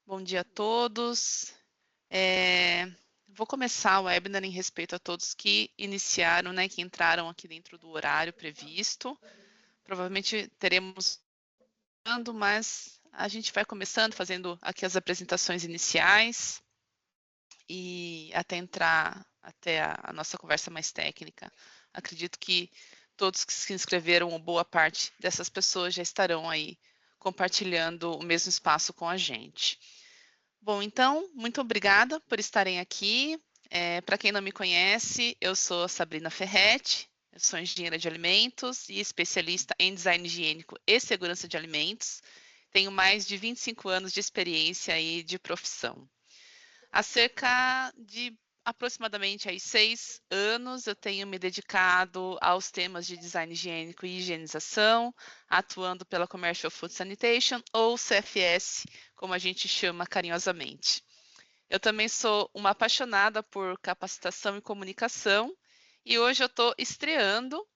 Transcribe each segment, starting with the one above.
Bom dia a todos. Eh, Vou começar o webinar em respeito a todos que iniciaram, né, que entraram aqui dentro do horário previsto. Provavelmente teremos, mas a gente vai começando, fazendo aqui as apresentações iniciais e até entrar até a nossa conversa mais técnica. Acredito que todos que se inscreveram, ou boa parte dessas pessoas já estarão aí compartilhando o mesmo espaço com a gente. Bom, então, muito obrigada por estarem aqui. Para quem não me conhece, eu sou a Sabrina Ferretti, eu sou engenheira de alimentos e especialista em design higiênico e segurança de alimentos. Tenho mais de 25 anos de experiência e de profissão. Há cerca de aproximadamente aí 6 anos eu tenho me dedicado aos temas de design higiênico e higienização, atuando pela Commercial Food Sanitation, ou CFS, como a gente chama carinhosamente. Eu também sou uma apaixonada por capacitação e comunicação, e hoje eu estou estreando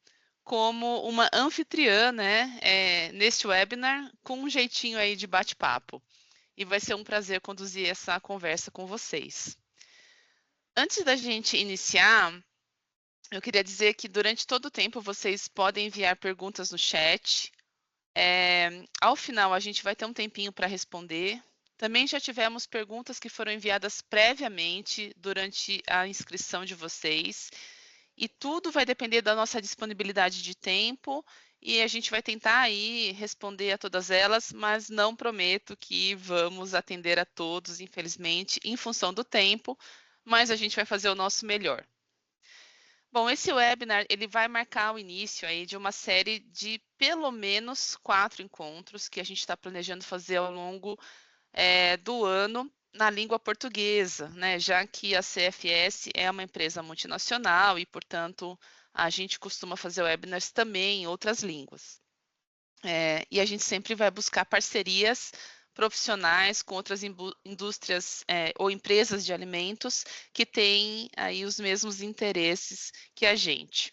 como uma anfitriã, né, neste webinar, com um jeitinho aí de bate-papo. E vai ser um prazer conduzir essa conversa com vocês. Antes da gente iniciar, eu queria dizer que durante todo o tempo vocês podem enviar perguntas no chat. Ao final, a gente vai ter um tempinho para responder. Também já tivemos perguntas que foram enviadas previamente durante a inscrição de vocês. E tudo vai depender da nossa disponibilidade de tempo e a gente vai tentar aí responder a todas elas, mas não prometo que vamos atender a todos, infelizmente, em função do tempo, mas a gente vai fazer o nosso melhor. Bom, esse webinar ele vai marcar o início aí de uma série de pelo menos 4 encontros que a gente está planejando fazer ao longo do ano na língua portuguesa, né? Já que a CFS é uma empresa multinacional e, portanto, a gente costuma fazer webinars também em outras línguas. E a gente sempre vai buscar parcerias profissionais com outras indústrias ou empresas de alimentos que têm aí os mesmos interesses que a gente.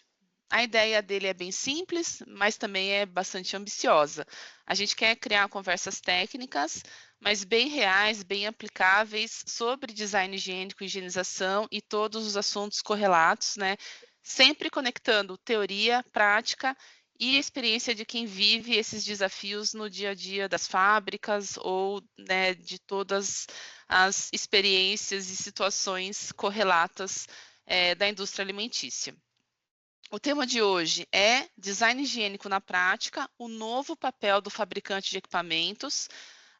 A ideia dele é bem simples, mas também é bastante ambiciosa. A gente quer criar conversas técnicas, mas bem reais, bem aplicáveis sobre design higiênico, higienização e todos os assuntos correlatos, né? Sempre conectando teoria, prática e a experiência de quem vive esses desafios no dia a dia das fábricas ou, né, de todas as experiências e situações correlatas da indústria alimentícia. O tema de hoje é Design higiênico na prática, o novo papel do fabricante de equipamentos.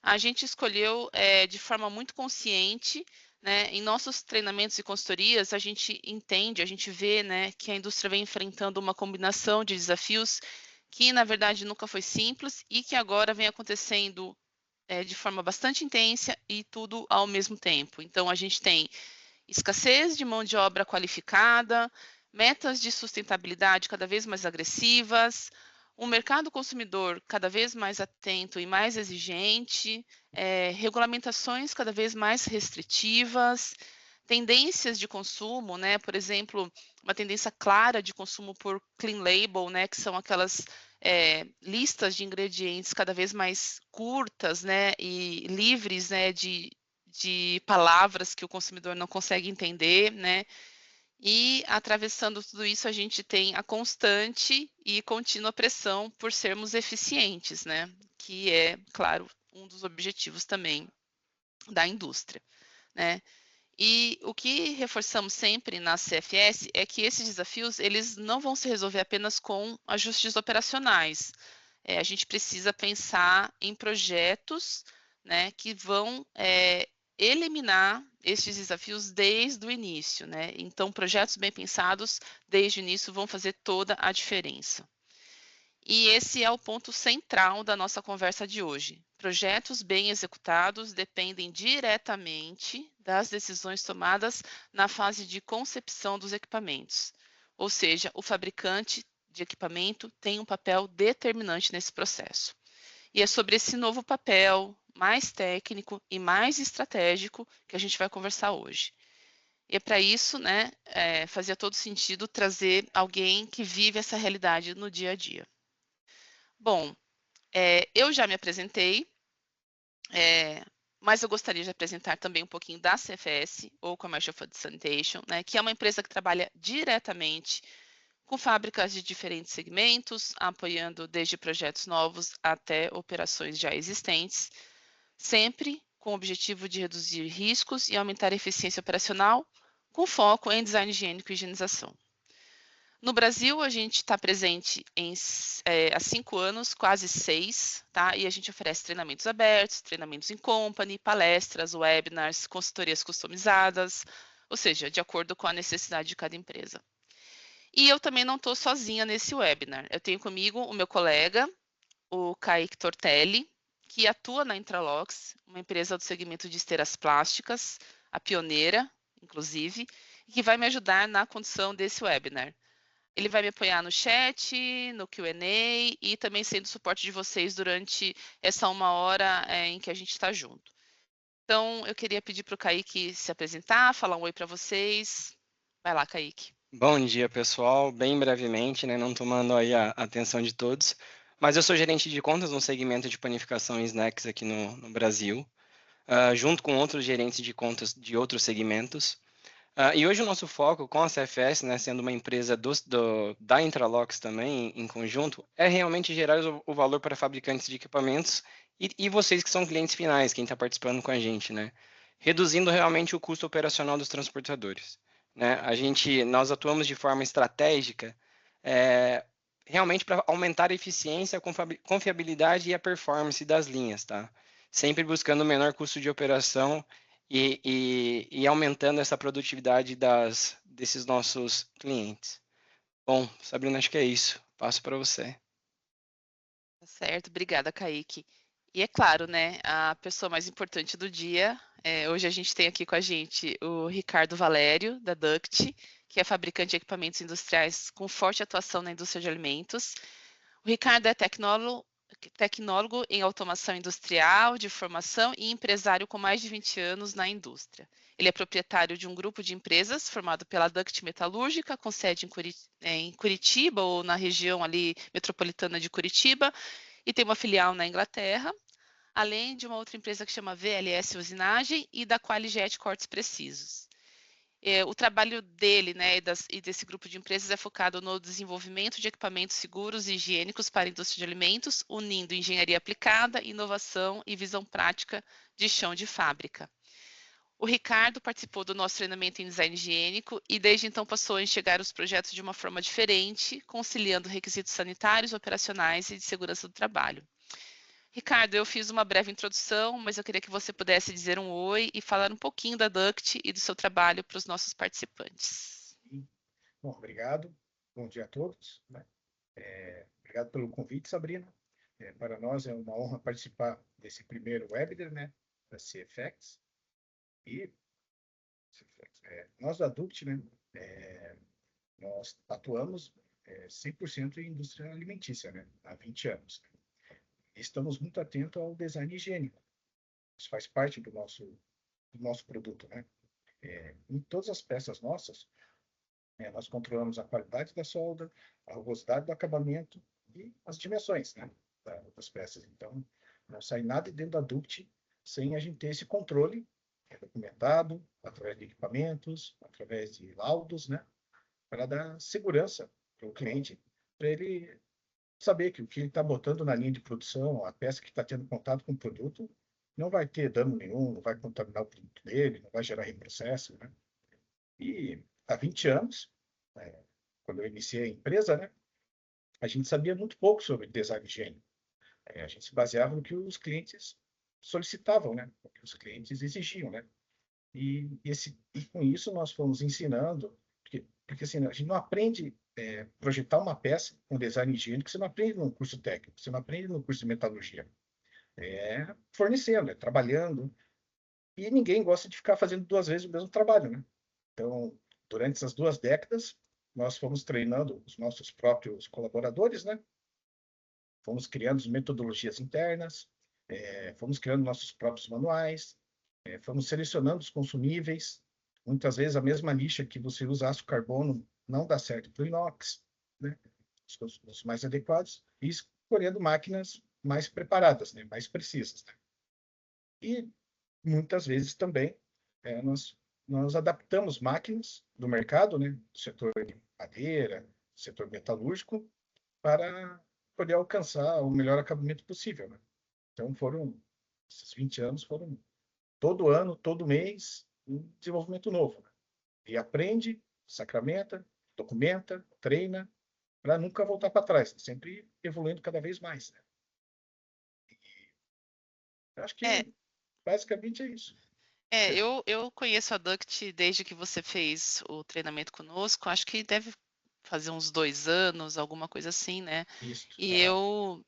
A gente escolheu de forma muito consciente, né, em nossos treinamentos e consultorias, a gente entende, a gente vê, né, que a indústria vem enfrentando uma combinação de desafios que, na verdade, nunca foi simples e que agora vem acontecendo de forma bastante intensa e tudo ao mesmo tempo. Então, a gente tem escassez de mão de obra qualificada, metas de sustentabilidade cada vez mais agressivas, um mercado consumidor cada vez mais atento e mais exigente, regulamentações cada vez mais restritivas, tendências de consumo, né? Por exemplo, uma tendência clara de consumo por clean label, né? Que são aquelas listas de ingredientes cada vez mais curtas, né? E livres, né? De palavras que o consumidor não consegue entender, né? E atravessando tudo isso, a gente tem a constante e contínua pressão por sermos eficientes, né? Que é, claro, um dos objetivos também da indústria, né? E o que reforçamos sempre na CFS é que esses desafios eles não vão se resolver apenas com ajustes operacionais. A gente precisa pensar em projetos, né, que vão eliminar estes desafios desde o início, né? Então, projetos bem pensados desde o início vão fazer toda a diferença. E esse é o ponto central da nossa conversa de hoje. Projetos bem executados dependem diretamente das decisões tomadas na fase de concepção dos equipamentos. Ou seja, o fabricante de equipamento tem um papel determinante nesse processo. E é sobre esse novo papel, mais técnico e mais estratégico, que a gente vai conversar hoje. E é para isso, né, fazia todo sentido trazer alguém que vive essa realidade no dia a dia. Bom, eu já me apresentei, mas eu gostaria de apresentar também um pouquinho da CFS, ou Commercial Food Sanitation, né, que é uma empresa que trabalha diretamente com fábricas de diferentes segmentos, apoiando desde projetos novos até operações já existentes, sempre com o objetivo de reduzir riscos e aumentar a eficiência operacional, com foco em design higiênico e higienização. No Brasil, a gente está presente há 5 anos, quase 6, tá? E a gente oferece treinamentos abertos, treinamentos em company, palestras, webinars, consultorias customizadas, ou seja, de acordo com a necessidade de cada empresa. E eu também não estou sozinha nesse webinar. Eu tenho comigo o meu colega, o Kaique Tortelli, que atua na Intralox, uma empresa do segmento de esteiras plásticas, a pioneira, inclusive, e que vai me ajudar na condução desse webinar. Ele vai me apoiar no chat, no Q&A e também sendo suporte de vocês durante essa 1 hora em que a gente está junto. Então, eu queria pedir para o Kaique se apresentar, falar um oi para vocês. Vai lá, Kaique. Bom dia, pessoal. Bem brevemente, né, não tomando aí a atenção de todos, mas eu sou gerente de contas no segmento de panificação e snacks aqui no Brasil, junto com outros gerentes de contas de outros segmentos. E hoje o nosso foco com a CFS, né, sendo uma empresa da Intralox também, em conjunto, é realmente gerar o valor para fabricantes de equipamentos e vocês que são clientes finais, quem está participando com a gente, né? Reduzindo realmente o custo operacional dos transportadores. Né? Nós atuamos de forma estratégica, realmente para aumentar a eficiência, a confiabilidade e a performance das linhas, tá? Sempre buscando o menor custo de operação e aumentando essa produtividade desses nossos clientes. Bom, Sabrina, acho que é isso. Passo para você. Tá certo, obrigada, Kaique. E é claro, né, a pessoa mais importante do dia, hoje a gente tem aqui com a gente o Ricardo Valério, da Duct, que é fabricante de equipamentos industriais com forte atuação na indústria de alimentos. O Ricardo é tecnólogo em automação industrial, de formação e empresário com mais de 20 anos na indústria. Ele é proprietário de um grupo de empresas formado pela Duct Metalúrgica, com sede em Curitiba ou na região ali metropolitana de Curitiba, e tem uma filial na Inglaterra, além de uma outra empresa que chama VLS Usinagem e da Qualijet Cortes Precisos. O trabalho dele, né, e desse grupo de empresas é focado no desenvolvimento de equipamentos seguros e higiênicos para a indústria de alimentos, unindo engenharia aplicada, inovação e visão prática de chão de fábrica. O Ricardo participou do nosso treinamento em design higiênico e desde então passou a enxergar os projetos de uma forma diferente, conciliando requisitos sanitários, operacionais e de segurança do trabalho. Ricardo, eu fiz uma breve introdução, mas eu queria que você pudesse dizer um oi e falar um pouquinho da Duct e do seu trabalho para os nossos participantes. Bom, obrigado. Bom dia a todos. Né? Obrigado pelo convite, Sabrina. Para nós é uma honra participar desse primeiro webinar, né, da CFX. E nós da Duct, né, nós atuamos 100% em indústria alimentícia, né, há 20 anos. Estamos muito atentos ao design higiênico. Isso faz parte do nosso produto, né? Em todas as peças nossas, nós controlamos a qualidade da solda, a rugosidade do acabamento e as dimensões, né, das peças. Então, não sai nada dentro da Duct sem a gente ter esse controle documentado, através de equipamentos, através de laudos, né, para dar segurança para o cliente, para ele saber que o que ele está botando na linha de produção, a peça que está tendo contato com o produto, não vai ter dano nenhum, não vai contaminar o produto dele, não vai gerar reprocesso, né? E há 20 anos, quando eu iniciei a empresa, né, a gente sabia muito pouco sobre design higiênico. A gente se baseava no que os clientes solicitavam, né, o que os clientes exigiam, né? E com isso nós fomos ensinando, porque assim, a gente não aprende projetar uma peça com design higiênico, você não aprende no curso técnico, você não aprende no curso de metalurgia. É fornecendo, é trabalhando, e ninguém gosta de ficar fazendo 2 vezes o mesmo trabalho, né? Então, durante essas 2 décadas, nós fomos treinando os nossos próprios colaboradores, né? Fomos criando metodologias internas, fomos criando nossos próprios manuais, fomos selecionando os consumíveis. Muitas vezes a mesma lixa que você usa aço carbono não dá certo para o inox, né? Os mais adequados, e escolhendo máquinas mais preparadas, né? Mais precisas. Né? E muitas vezes também nós adaptamos máquinas do mercado, né, do setor de madeira, do setor metalúrgico, para poder alcançar o melhor acabamento possível, né? Então esses 20 anos foram todo ano, todo mês, um desenvolvimento novo, né? E aprende, sacramenta, documenta, treina, para nunca voltar para trás, sempre evoluindo cada vez mais, né? Eu acho É, que basicamente é isso. eu conheço a Duct desde que você fez o treinamento conosco, acho que deve fazer uns 2 anos, alguma coisa assim, né? Isso. E eu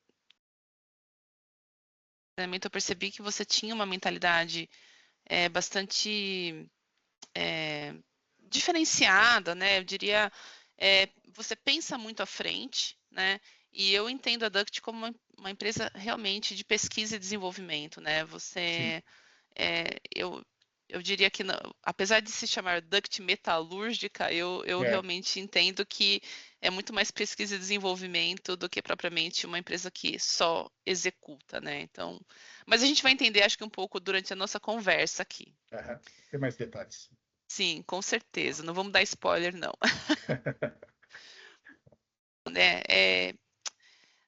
treinamento eu percebi que você tinha uma mentalidade bastante diferenciada, né? Eu diria, você pensa muito à frente, né? E eu entendo a Duct como uma empresa realmente de pesquisa e desenvolvimento, né? Sim. Eu diria que, apesar de se chamar Duct Metalúrgica, eu É. realmente entendo que é muito mais pesquisa e desenvolvimento do que propriamente uma empresa que só executa, né? Então, mas a gente vai entender, acho que um pouco durante a nossa conversa aqui. Aham. Tem mais detalhes. Sim, com certeza. Não vamos dar spoiler, não. Né?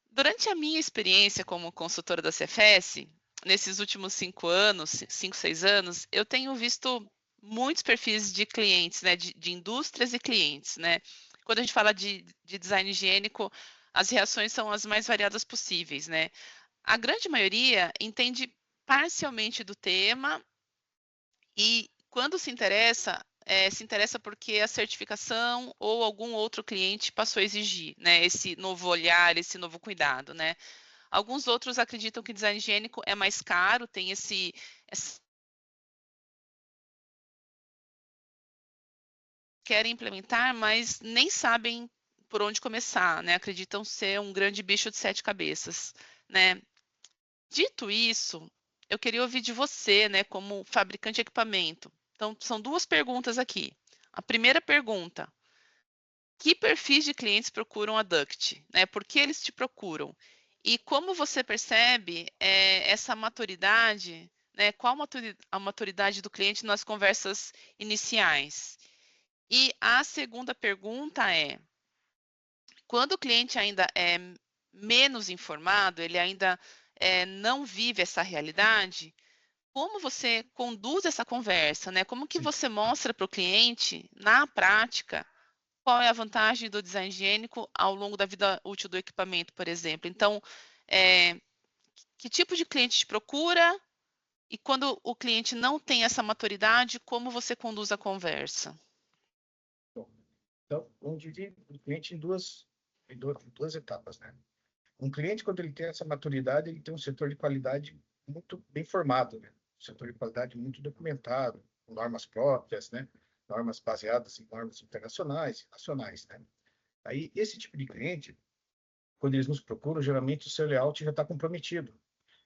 Durante a minha experiência como consultora da CFS, nesses últimos 5 anos, 5, 6 anos, eu tenho visto muitos perfis de clientes, né, de indústrias e clientes, né? Quando a gente fala de design higiênico, as reações são as mais variadas possíveis, né? A grande maioria entende parcialmente do tema e quando se interessa porque a certificação ou algum outro cliente passou a exigir, né, esse novo olhar, esse novo cuidado, né? Alguns outros acreditam que design higiênico é mais caro, tem querem implementar, mas nem sabem por onde começar, né? Acreditam ser um grande bicho de 7 cabeças, né? Dito isso, eu queria ouvir de você, né, como fabricante de equipamento. Então, são 2 perguntas aqui. A primeira pergunta: que perfis de clientes procuram a Duct, né? Por que eles te procuram? E como você percebe essa maturidade, né? Qual a maturidade do cliente nas conversas iniciais? E a segunda pergunta é: quando o cliente ainda é menos informado, ele ainda não vive essa realidade, como você conduz essa conversa, né? Como que Sim. você mostra para o cliente, na prática, qual é a vantagem do design higiênico ao longo da vida útil do equipamento, por exemplo? Então, é, que tipo de cliente te procura e quando o cliente não tem essa maturidade, como você conduz a conversa? Bom, então, vamos dividir o cliente em duas etapas, né? Um cliente, quando ele tem essa maturidade, ele tem um setor de qualidade muito bem formado, né? Um setor de qualidade muito documentado, com normas próprias, né? Normas baseadas em normas internacionais e nacionais, né? Aí, esse tipo de cliente, quando eles nos procuram, geralmente o seu layout já está comprometido.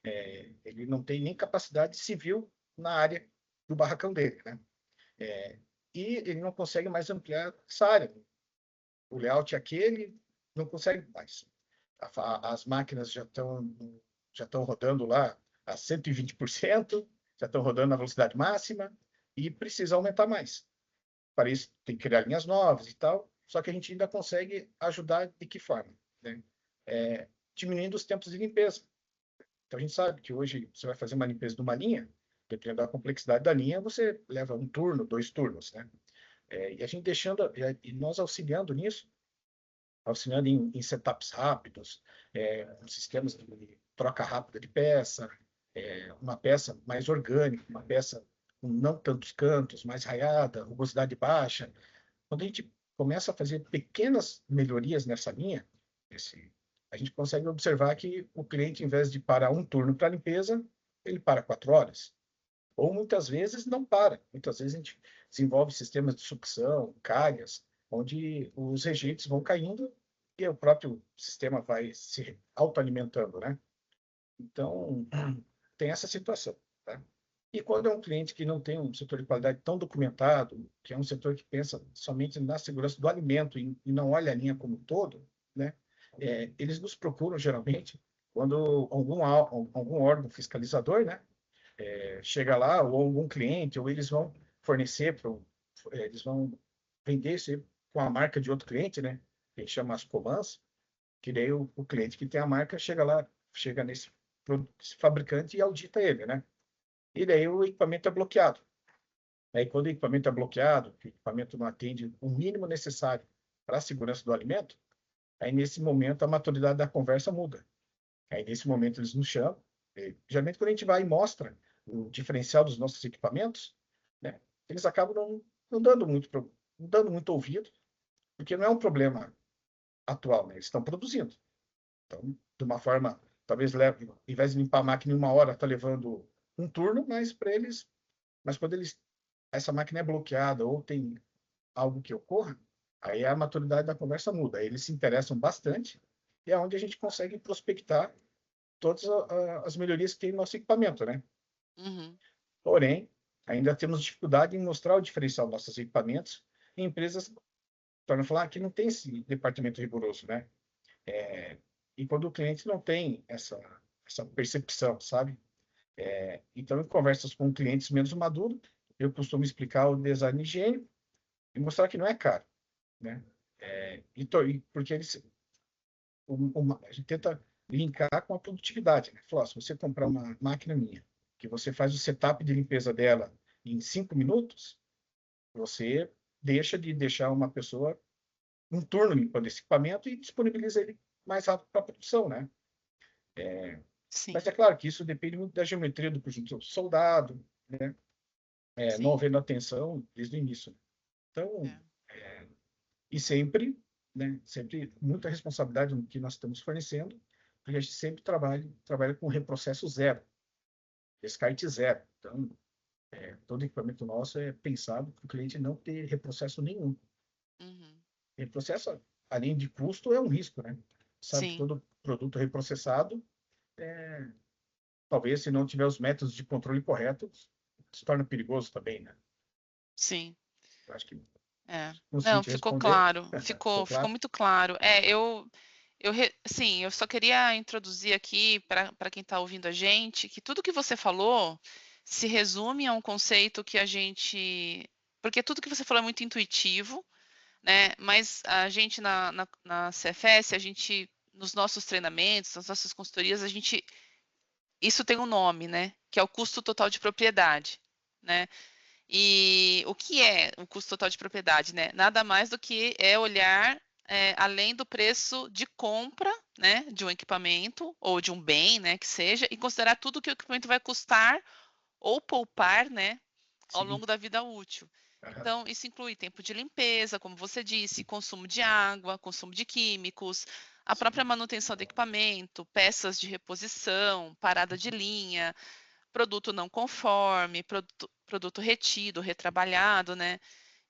Ele não tem nem capacidade civil na área do barracão dele, né? E ele não consegue mais ampliar essa área. O layout é aquele, não consegue mais. As máquinas já estão rodando lá a 120%, já estão rodando na velocidade máxima e precisa aumentar mais. Para isso, tem que criar linhas novas e tal, só que a gente ainda consegue ajudar de que forma? Né? Diminuindo os tempos de limpeza. Então, a gente sabe que hoje você vai fazer uma limpeza de uma linha, dependendo da complexidade da linha, você leva um turno, 2 turnos, né? E a gente e nós auxiliando nisso, auxiliando em setups rápidos, sistemas de troca rápida de peça, uma peça mais orgânica, uma peça com não tantos cantos, mais raiada, rugosidade baixa. Quando a gente começa a fazer pequenas melhorias nessa linha, a gente consegue observar que o cliente, em vez de parar um turno para limpeza, ele para 4 horas. Ou muitas vezes não para. Muitas vezes a gente desenvolve sistemas de sucção, calhas, onde os rejeitos vão caindo e o próprio sistema vai se autoalimentando, né? Então, tem essa situação, tá? E quando é um cliente que não tem um setor de qualidade tão documentado, que é um setor que pensa somente na segurança do alimento e não olha a linha como um todo, né? Eles nos procuram geralmente quando algum órgão fiscalizador, né, chega lá, ou algum cliente, ou eles vão fornecer, eles vão vender isso com a marca de outro cliente, né? Que a gente chama as comans, que daí o cliente que tem a marca chega lá, chega nesse fabricante e audita ele, né? E daí o equipamento é bloqueado. Aí quando o equipamento é bloqueado, o equipamento não atende o mínimo necessário para a segurança do alimento, aí nesse momento a maturidade da conversa muda. Aí nesse momento eles nos chamam. Geralmente quando a gente vai e mostra o diferencial dos nossos equipamentos, né, eles acabam não dando não dando muito ouvido, porque não é um problema atual, né? Eles estão produzindo. Então, de uma forma, talvez leve, ao invés de limpar a máquina em 1 hora, está levando um turno, mas para eles, mas quando essa máquina é bloqueada ou tem algo que ocorra, aí a maturidade da conversa muda. Aí eles se interessam bastante e é onde a gente consegue prospectar todas as melhorias que tem no nosso equipamento, né? Uhum. Porém, ainda temos dificuldade em mostrar o diferencial dos nossos equipamentos em empresas tornam a falar que não tem esse departamento rigoroso, né? E quando o cliente não tem essa percepção, sabe? Então, em conversas com clientes menos maduros, eu costumo explicar o design higiênico e mostrar que não é caro, né? Porque a gente tenta linkar com a produtividade, né? Falar, se você comprar uma máquina minha, que você faz o setup de limpeza dela em 5 minutos, você deixa de deixar uma pessoa um turno limpando esse equipamento e disponibiliza ele mais rápido para a produção, né? Mas é Sim, claro que isso depende muito da geometria do conjunto soldado, né? Não sim. havendo atenção desde o início. Então, É. e sempre, né? Sempre muita responsabilidade no que nós estamos fornecendo, porque a gente sempre trabalha com reprocesso zero, descarte zero. Então, todo equipamento nosso é pensado para o cliente não ter reprocesso nenhum. Uhum. Reprocesso, além de custo, é um risco, né? Sabe que Sim, todo produto reprocessado, talvez se não tiver os métodos de controle corretos, se torna perigoso também, né? sim. Eu acho que É. Não, consegui te ficou responder. claro. Ficou Ficou claro? muito claro. Sim, eu só queria introduzir aqui para quem está ouvindo a gente que tudo que você falou se resume a um conceito que a gente, porque tudo que você falou é muito intuitivo, né? Mas a gente na CFS, a gente nos nossos treinamentos, nas nossas consultorias, isso tem um nome, né? Que é o custo total de propriedade, né? E o que é o custo total de propriedade, né? Nada mais do que olhar além do preço de compra, né, de um equipamento ou de um bem, né, que seja, e considerar tudo que o equipamento vai custar ou poupar, né, ao Sim. longo da vida útil. Aham. Então, isso inclui tempo de limpeza, como você disse, consumo de água, consumo de químicos, a própria Sim. manutenção do equipamento, peças de reposição, parada de linha, produto não conforme, produto retido, retrabalhado, né?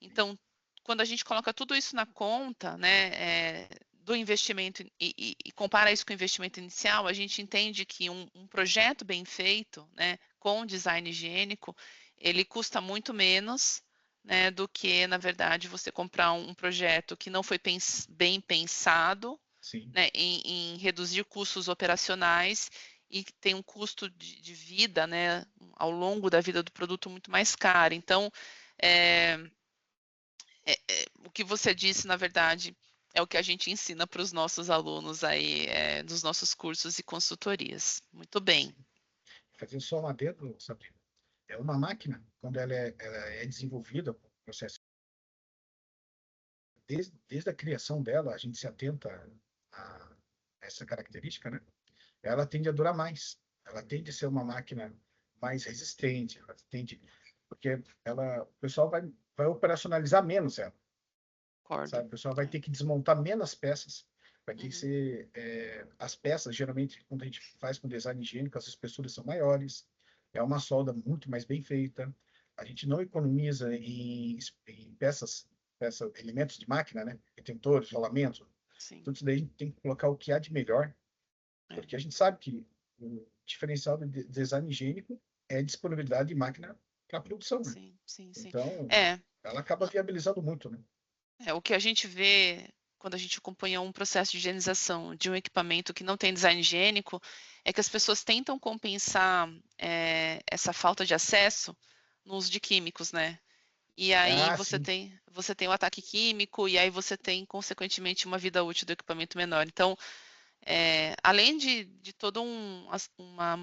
Então, quando a gente coloca tudo isso na conta, né, do investimento e compara isso com o investimento inicial, a gente entende que um projeto bem feito, né, com design higiênico, ele custa muito menos, né, do que, na verdade, você comprar um projeto que não foi bem pensado, Sim. né, em reduzir custos operacionais e que tem um custo de vida, né, ao longo da vida do produto muito mais caro. Então, é, o que você disse, na verdade, é o que a gente ensina para os nossos alunos aí, dos nossos cursos e consultorias. Muito bem. Sim. Fazer só um adendo, Sabrina. É uma máquina, quando ela é desenvolvida, o processo, desde a criação dela, a gente se atenta a essa característica, né? Ela tende a durar mais. Ela tende a ser uma máquina mais resistente, ela tende, porque o pessoal vai operacionalizar menos ela, Concordo. sabe? O pessoal vai É. ter que desmontar menos peças, vai ter que Uhum. ser, as peças, geralmente, quando a gente faz com design higiênico, as espessuras são maiores, é uma solda muito mais bem feita, a gente não economiza em elementos de máquina, né? Retentores, rolamentos, Sim. tudo isso daí a gente tem que colocar o que há de melhor, É. porque a gente sabe que o diferencial do design higiênico é a disponibilidade de máquina para produção, né? Sim, sim, sim. Então, É, ela acaba viabilizando muito, né? o que a gente vê quando a gente acompanha um processo de higienização de um equipamento que não tem design higiênico é que as pessoas tentam compensar essa falta de acesso no uso de químicos, né? E aí Sim. você tem o ataque químico e aí você tem, consequentemente, uma vida útil do equipamento menor. Então, além de todo um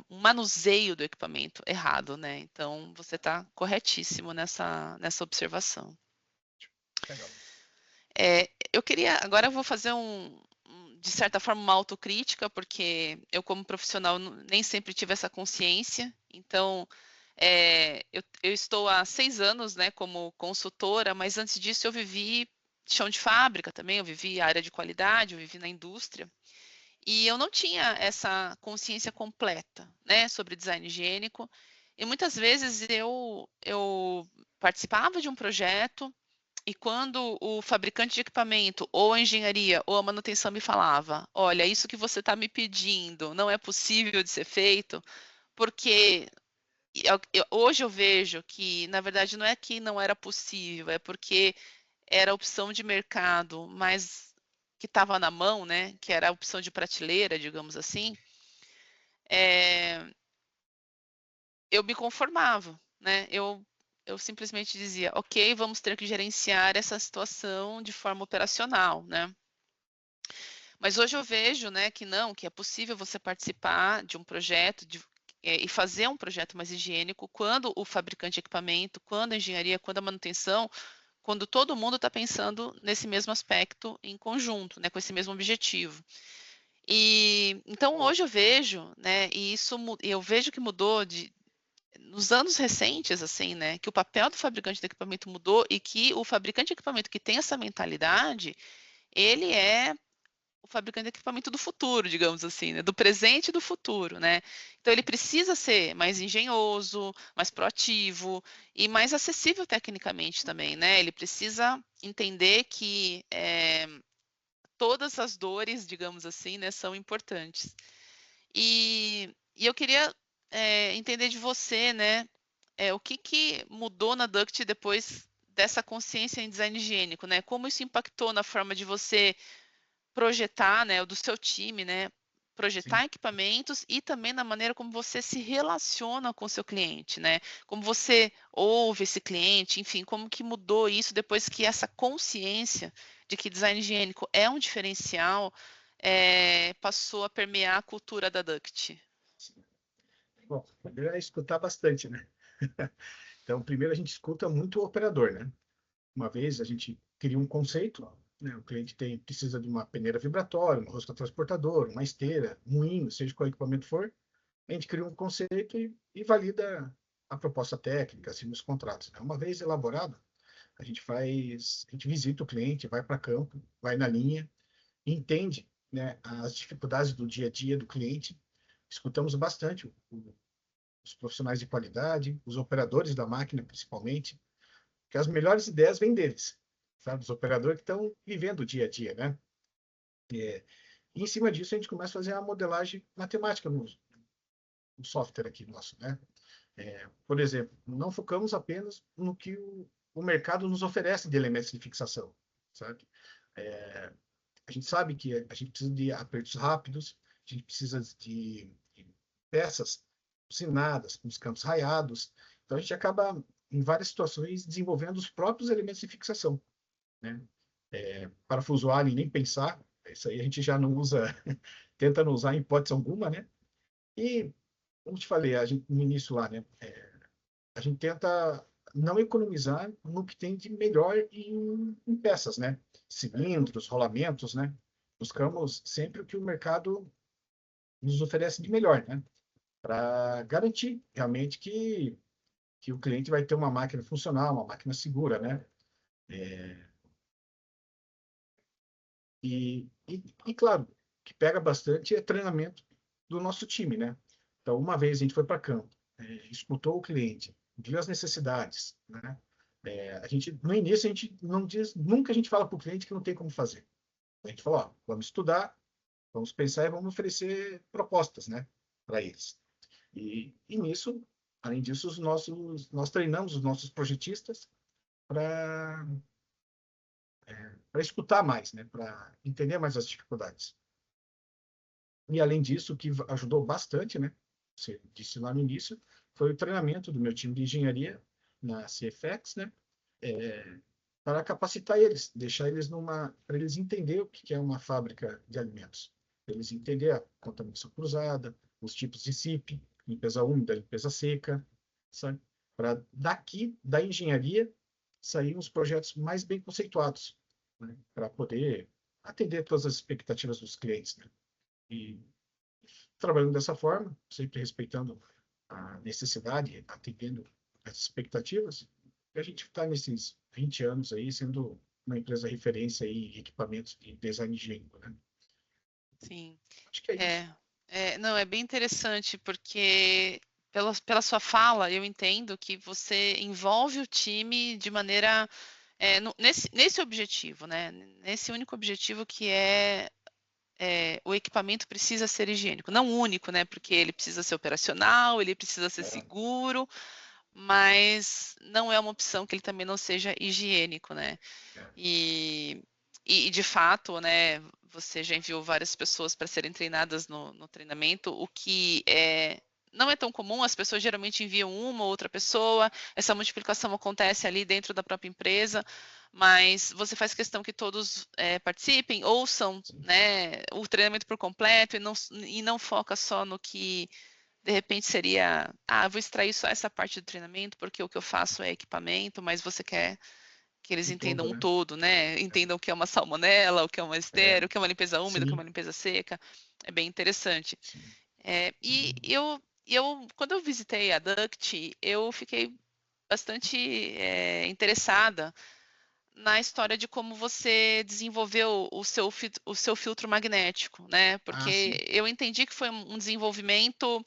manuseio do equipamento errado, né? Então, você está corretíssimo nessa observação. Legal. Agora eu vou fazer de certa forma, uma autocrítica, porque eu, como profissional, nem sempre tive essa consciência. Então, eu estou há 6 anos, né, como consultora, mas antes disso eu vivi chão de fábrica também, eu vivi área de qualidade, eu vivi na indústria. E eu não tinha essa consciência completa, né, sobre design higiênico. E muitas vezes eu participava de um projeto e quando o fabricante de equipamento, ou a engenharia, ou a manutenção me falava, olha, isso que você está me pedindo não é possível de ser feito, porque hoje eu vejo que, na verdade, não é que não era possível, é porque era a opção de mercado, mas que estava na mão, né? Que era a opção de prateleira, digamos assim, eu me conformava, né? Eu simplesmente dizia, ok, vamos ter que gerenciar essa situação de forma operacional, né? Mas hoje eu vejo, né, que não, que é possível você participar de um projeto e fazer um projeto mais higiênico quando o fabricante de equipamento, quando a engenharia, quando a manutenção, quando todo mundo está pensando nesse mesmo aspecto em conjunto, né, com esse mesmo objetivo. E então hoje eu vejo, né, e eu vejo que mudou nos anos recentes, assim, né, que o papel do fabricante de equipamento mudou e que o fabricante de equipamento que tem essa mentalidade, ele é o fabricante de equipamento do futuro, digamos assim, né? Do presente e do futuro, né? Então ele precisa ser mais engenhoso, mais proativo e mais acessível tecnicamente também, né? Ele precisa entender que todas as dores, digamos assim, né, são importantes. E eu queria entender de você, né, o que mudou na Duct depois dessa consciência em design higiênico, né? Como isso impactou na forma de você projetar, né, o do seu time, né, Sim. projetar equipamentos e também na maneira como você se relaciona com o seu cliente, né? Como você ouve esse cliente, enfim, como que mudou isso depois que essa consciência de que design higiênico é um diferencial passou a permear a cultura da Duct. Sim. Bom, primeiro é escutar bastante, né? Então, primeiro a gente escuta muito o operador, né? Uma vez a gente cria um conceito, né? O cliente precisa de uma peneira vibratória, um rosca transportador, uma esteira, um moinho, seja qual equipamento for. A gente cria um conceito e valida a proposta técnica, assim, nos contratos, né? Uma vez elaborado, a gente visita o cliente, vai para campo, vai na linha, entende, né, as dificuldades do dia a dia do cliente. Escutamos bastante os profissionais de qualidade, os operadores da máquina, principalmente, que as melhores ideias vêm deles, sabe? Os operadores que estão vivendo o dia a dia, né? E em cima disso, a gente começa a fazer a modelagem matemática no software aqui nosso, né? Por exemplo, não focamos apenas no que o mercado nos oferece de elementos de fixação, sabe? É, a gente sabe que a gente precisa de apertos rápidos, a gente precisa de peças usinadas, com os campos raiados. Então, a gente acaba, em várias situações, desenvolvendo os próprios elementos de fixação, né? Parafuso allen, nem pensar, isso aí a gente já não usa, tenta não usar em hipótese alguma, né? E, como te falei, no início lá, né? A gente tenta não economizar no que tem de melhor em peças, né? Cilindros, rolamentos, né? Buscamos sempre o que o mercado nos oferece de melhor, né? Para garantir realmente que o cliente vai ter uma máquina funcional, uma máquina segura, né? E claro, que pega bastante é treinamento do nosso time, né? Então, uma vez a gente foi para campo, escutou o cliente, viu as necessidades, né? No início, a gente não diz, nunca a gente fala para o cliente que não tem como fazer. A gente fala, ó, vamos estudar, vamos pensar e vamos oferecer propostas, né, para eles. E nisso, além disso, nós treinamos os nossos projetistas para escutar mais, né, para entender mais as dificuldades. E, além disso, o que ajudou bastante, né? Você disse lá no início, foi o treinamento do meu time de engenharia na CFX, né? Para capacitar eles, deixar eles para eles entenderem o que é uma fábrica de alimentos. Para eles entenderem a contaminação cruzada, os tipos de CIP, limpeza úmida, limpeza seca, sabe? Para daqui, da engenharia, sair os projetos mais bem conceituados, né? Para poder atender todas as expectativas dos clientes, né? E trabalhando dessa forma, sempre respeitando a necessidade, atendendo as expectativas, a gente está nesses 20 anos aí sendo uma empresa referência em equipamentos de design higiênico, né? Sim. Acho que é isso. Não, é bem interessante, porque pela sua fala, eu entendo que você envolve o time de maneira, nesse objetivo, né? Nesse único objetivo que o equipamento precisa ser higiênico. Não único, né? Porque ele precisa ser operacional, ele precisa ser É, seguro, mas não é uma opção que ele também não seja higiênico, né? é, E, e de fato, né, você já enviou várias pessoas para serem treinadas no treinamento, o que não é tão comum, as pessoas geralmente enviam uma ou outra pessoa, essa multiplicação acontece ali dentro da própria empresa, mas você faz questão que todos participem, ouçam, sim. né, o treinamento por completo e não foca só no que de repente seria, vou extrair só essa parte do treinamento, porque o que eu faço é equipamento, mas você quer que eles Um entendam todo, um né? todo, né? Entendam o que é uma salmonela, o que é uma É, estéreo, o que é uma limpeza úmida, o que é uma sim, limpeza seca. É bem interessante. sim. E quando eu visitei a Duct, eu fiquei bastante interessada na história de como você desenvolveu o seu filtro magnético, né? Ah, Porque sim. eu entendi que foi um desenvolvimento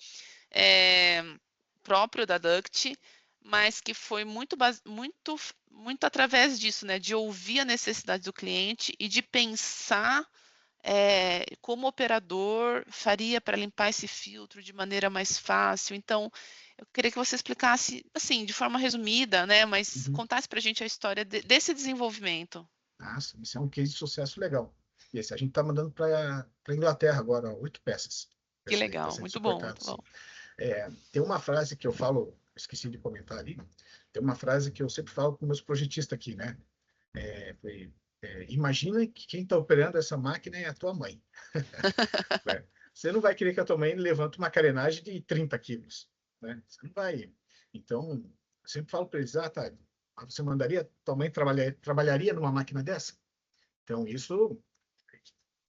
é, próprio da Duct, mas que foi muito através disso, né? De ouvir a necessidade do cliente e de pensar como o operador faria para limpar esse filtro de maneira mais fácil. Então, eu queria que você explicasse, assim, de forma resumida, né? Mas Uhum. contasse para a gente a história desse desenvolvimento. Ah, sim, isso é um case de sucesso legal. E esse a gente está mandando para a Inglaterra agora, 8 peças. Que Essa daí está legal, sendo muito bom, suportado, muito bom. sim. Tem uma frase que eu falo, esqueci de comentar ali, tem uma frase que eu sempre falo com meus projetistas aqui, né? Foi, imagina que quem está operando essa máquina é a tua mãe, né? Você não vai querer que a tua mãe levante uma carenagem de 30 quilos, né? Você não vai. Então, eu sempre falo para eles, tá, você mandaria, tua mãe trabalharia numa máquina dessa? Então, isso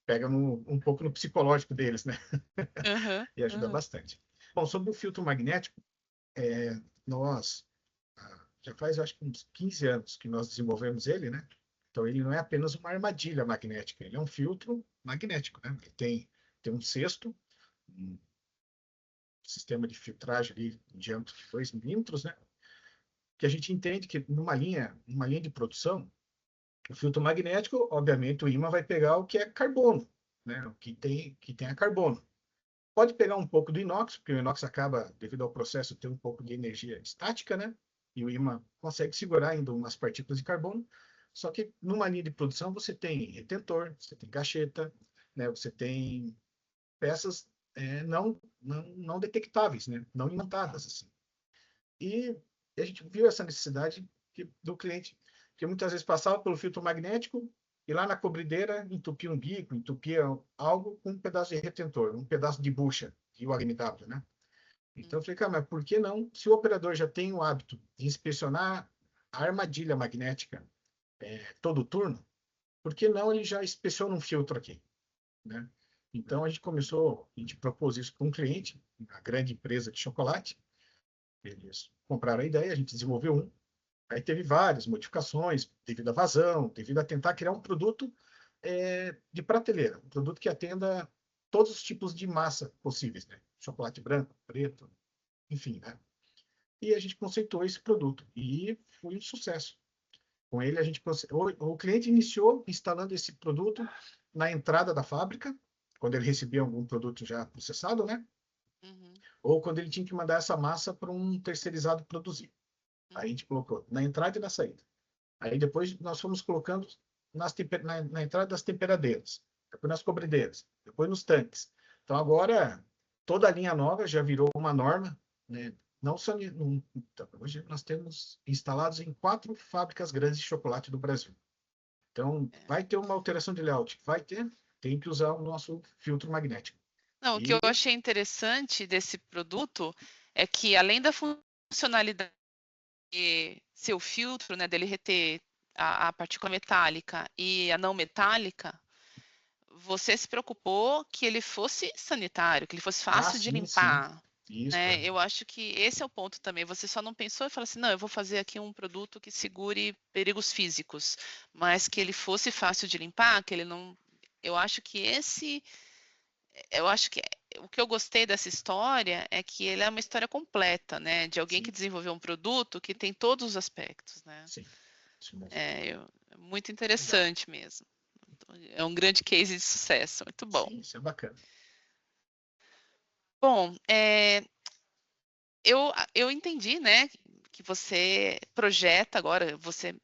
pega um pouco no psicológico deles, né? Aham, E ajuda aham. bastante. Bom, sobre o filtro magnético, nós já faz, eu acho que uns 15 anos que nós desenvolvemos ele, né? Então, ele não é apenas uma armadilha magnética, ele é um filtro magnético, né? Ele tem um cesto, um sistema de filtragem ali, de diâmetro de 2 milímetros, né? Que a gente entende que numa linha de produção, o filtro magnético, obviamente, o ímã vai pegar o que é carbono, né? O que tem a carbono. Pode pegar um pouco do inox, porque o inox acaba, devido ao processo, ter um pouco de energia estática, né? E o ímã consegue segurar ainda umas partículas de carbono. Só que numa linha de produção você tem retentor, você tem gacheta, né? Você tem peças não detectáveis, né? Não imantadas, assim. E a gente viu essa necessidade do cliente, que muitas vezes passava pelo filtro magnético e lá na cobrideira entupia um bico, entupia algo com um pedaço de retentor, um pedaço de bucha de UHMW, né? Então eu falei, cara, mas por que não? Se o operador já tem o hábito de inspecionar a armadilha magnética todo turno, por que não ele já inspeciona um filtro aqui, né? Então a gente propôs isso para um cliente, uma grande empresa de chocolate, eles compraram a ideia, a gente desenvolveu um. Aí teve várias modificações devido à vazão, devido a tentar criar um produto de prateleira, um produto que atenda todos os tipos de massa possíveis, né? Chocolate branco, preto, enfim, né? E a gente conceitou esse produto e foi um sucesso. Com ele, o cliente iniciou instalando esse produto na entrada da fábrica, quando ele recebia algum produto já processado, né? Uhum, Ou quando ele tinha que mandar essa massa para um terceirizado produzir. Aí a uhum, gente colocou na entrada e na saída. Aí depois nós fomos colocando na entrada das temperadeiras, depois nas cobrideiras, depois nos tanques. Então, agora, toda a linha nova já virou uma norma, né? Não só então, hoje nós temos instalados em 4 fábricas grandes de chocolate do Brasil. Então, vai ter uma alteração de layout? Vai ter, tem que usar o nosso filtro magnético. Não, o que eu E achei interessante desse produto é que, além da funcionalidade de ser o filtro, né, dele reter a partícula metálica e a não metálica, você se preocupou que ele fosse sanitário, que ele fosse fácil de sim, sim. limpar, Isso, né? Eu acho que esse é o ponto também. Você só não pensou e falou assim, não, eu vou fazer aqui um produto que segure perigos físicos, mas que ele fosse fácil de limpar, que ele não. Eu acho que o que eu gostei dessa história é que ele é uma história completa, né? De alguém sim, que desenvolveu um produto que tem todos os aspectos, né? sim. Isso mesmo. É muito interessante mesmo. É um grande case de sucesso, muito bom. Sim, isso é bacana. Bom, eu entendi, né, que você projeta agora, você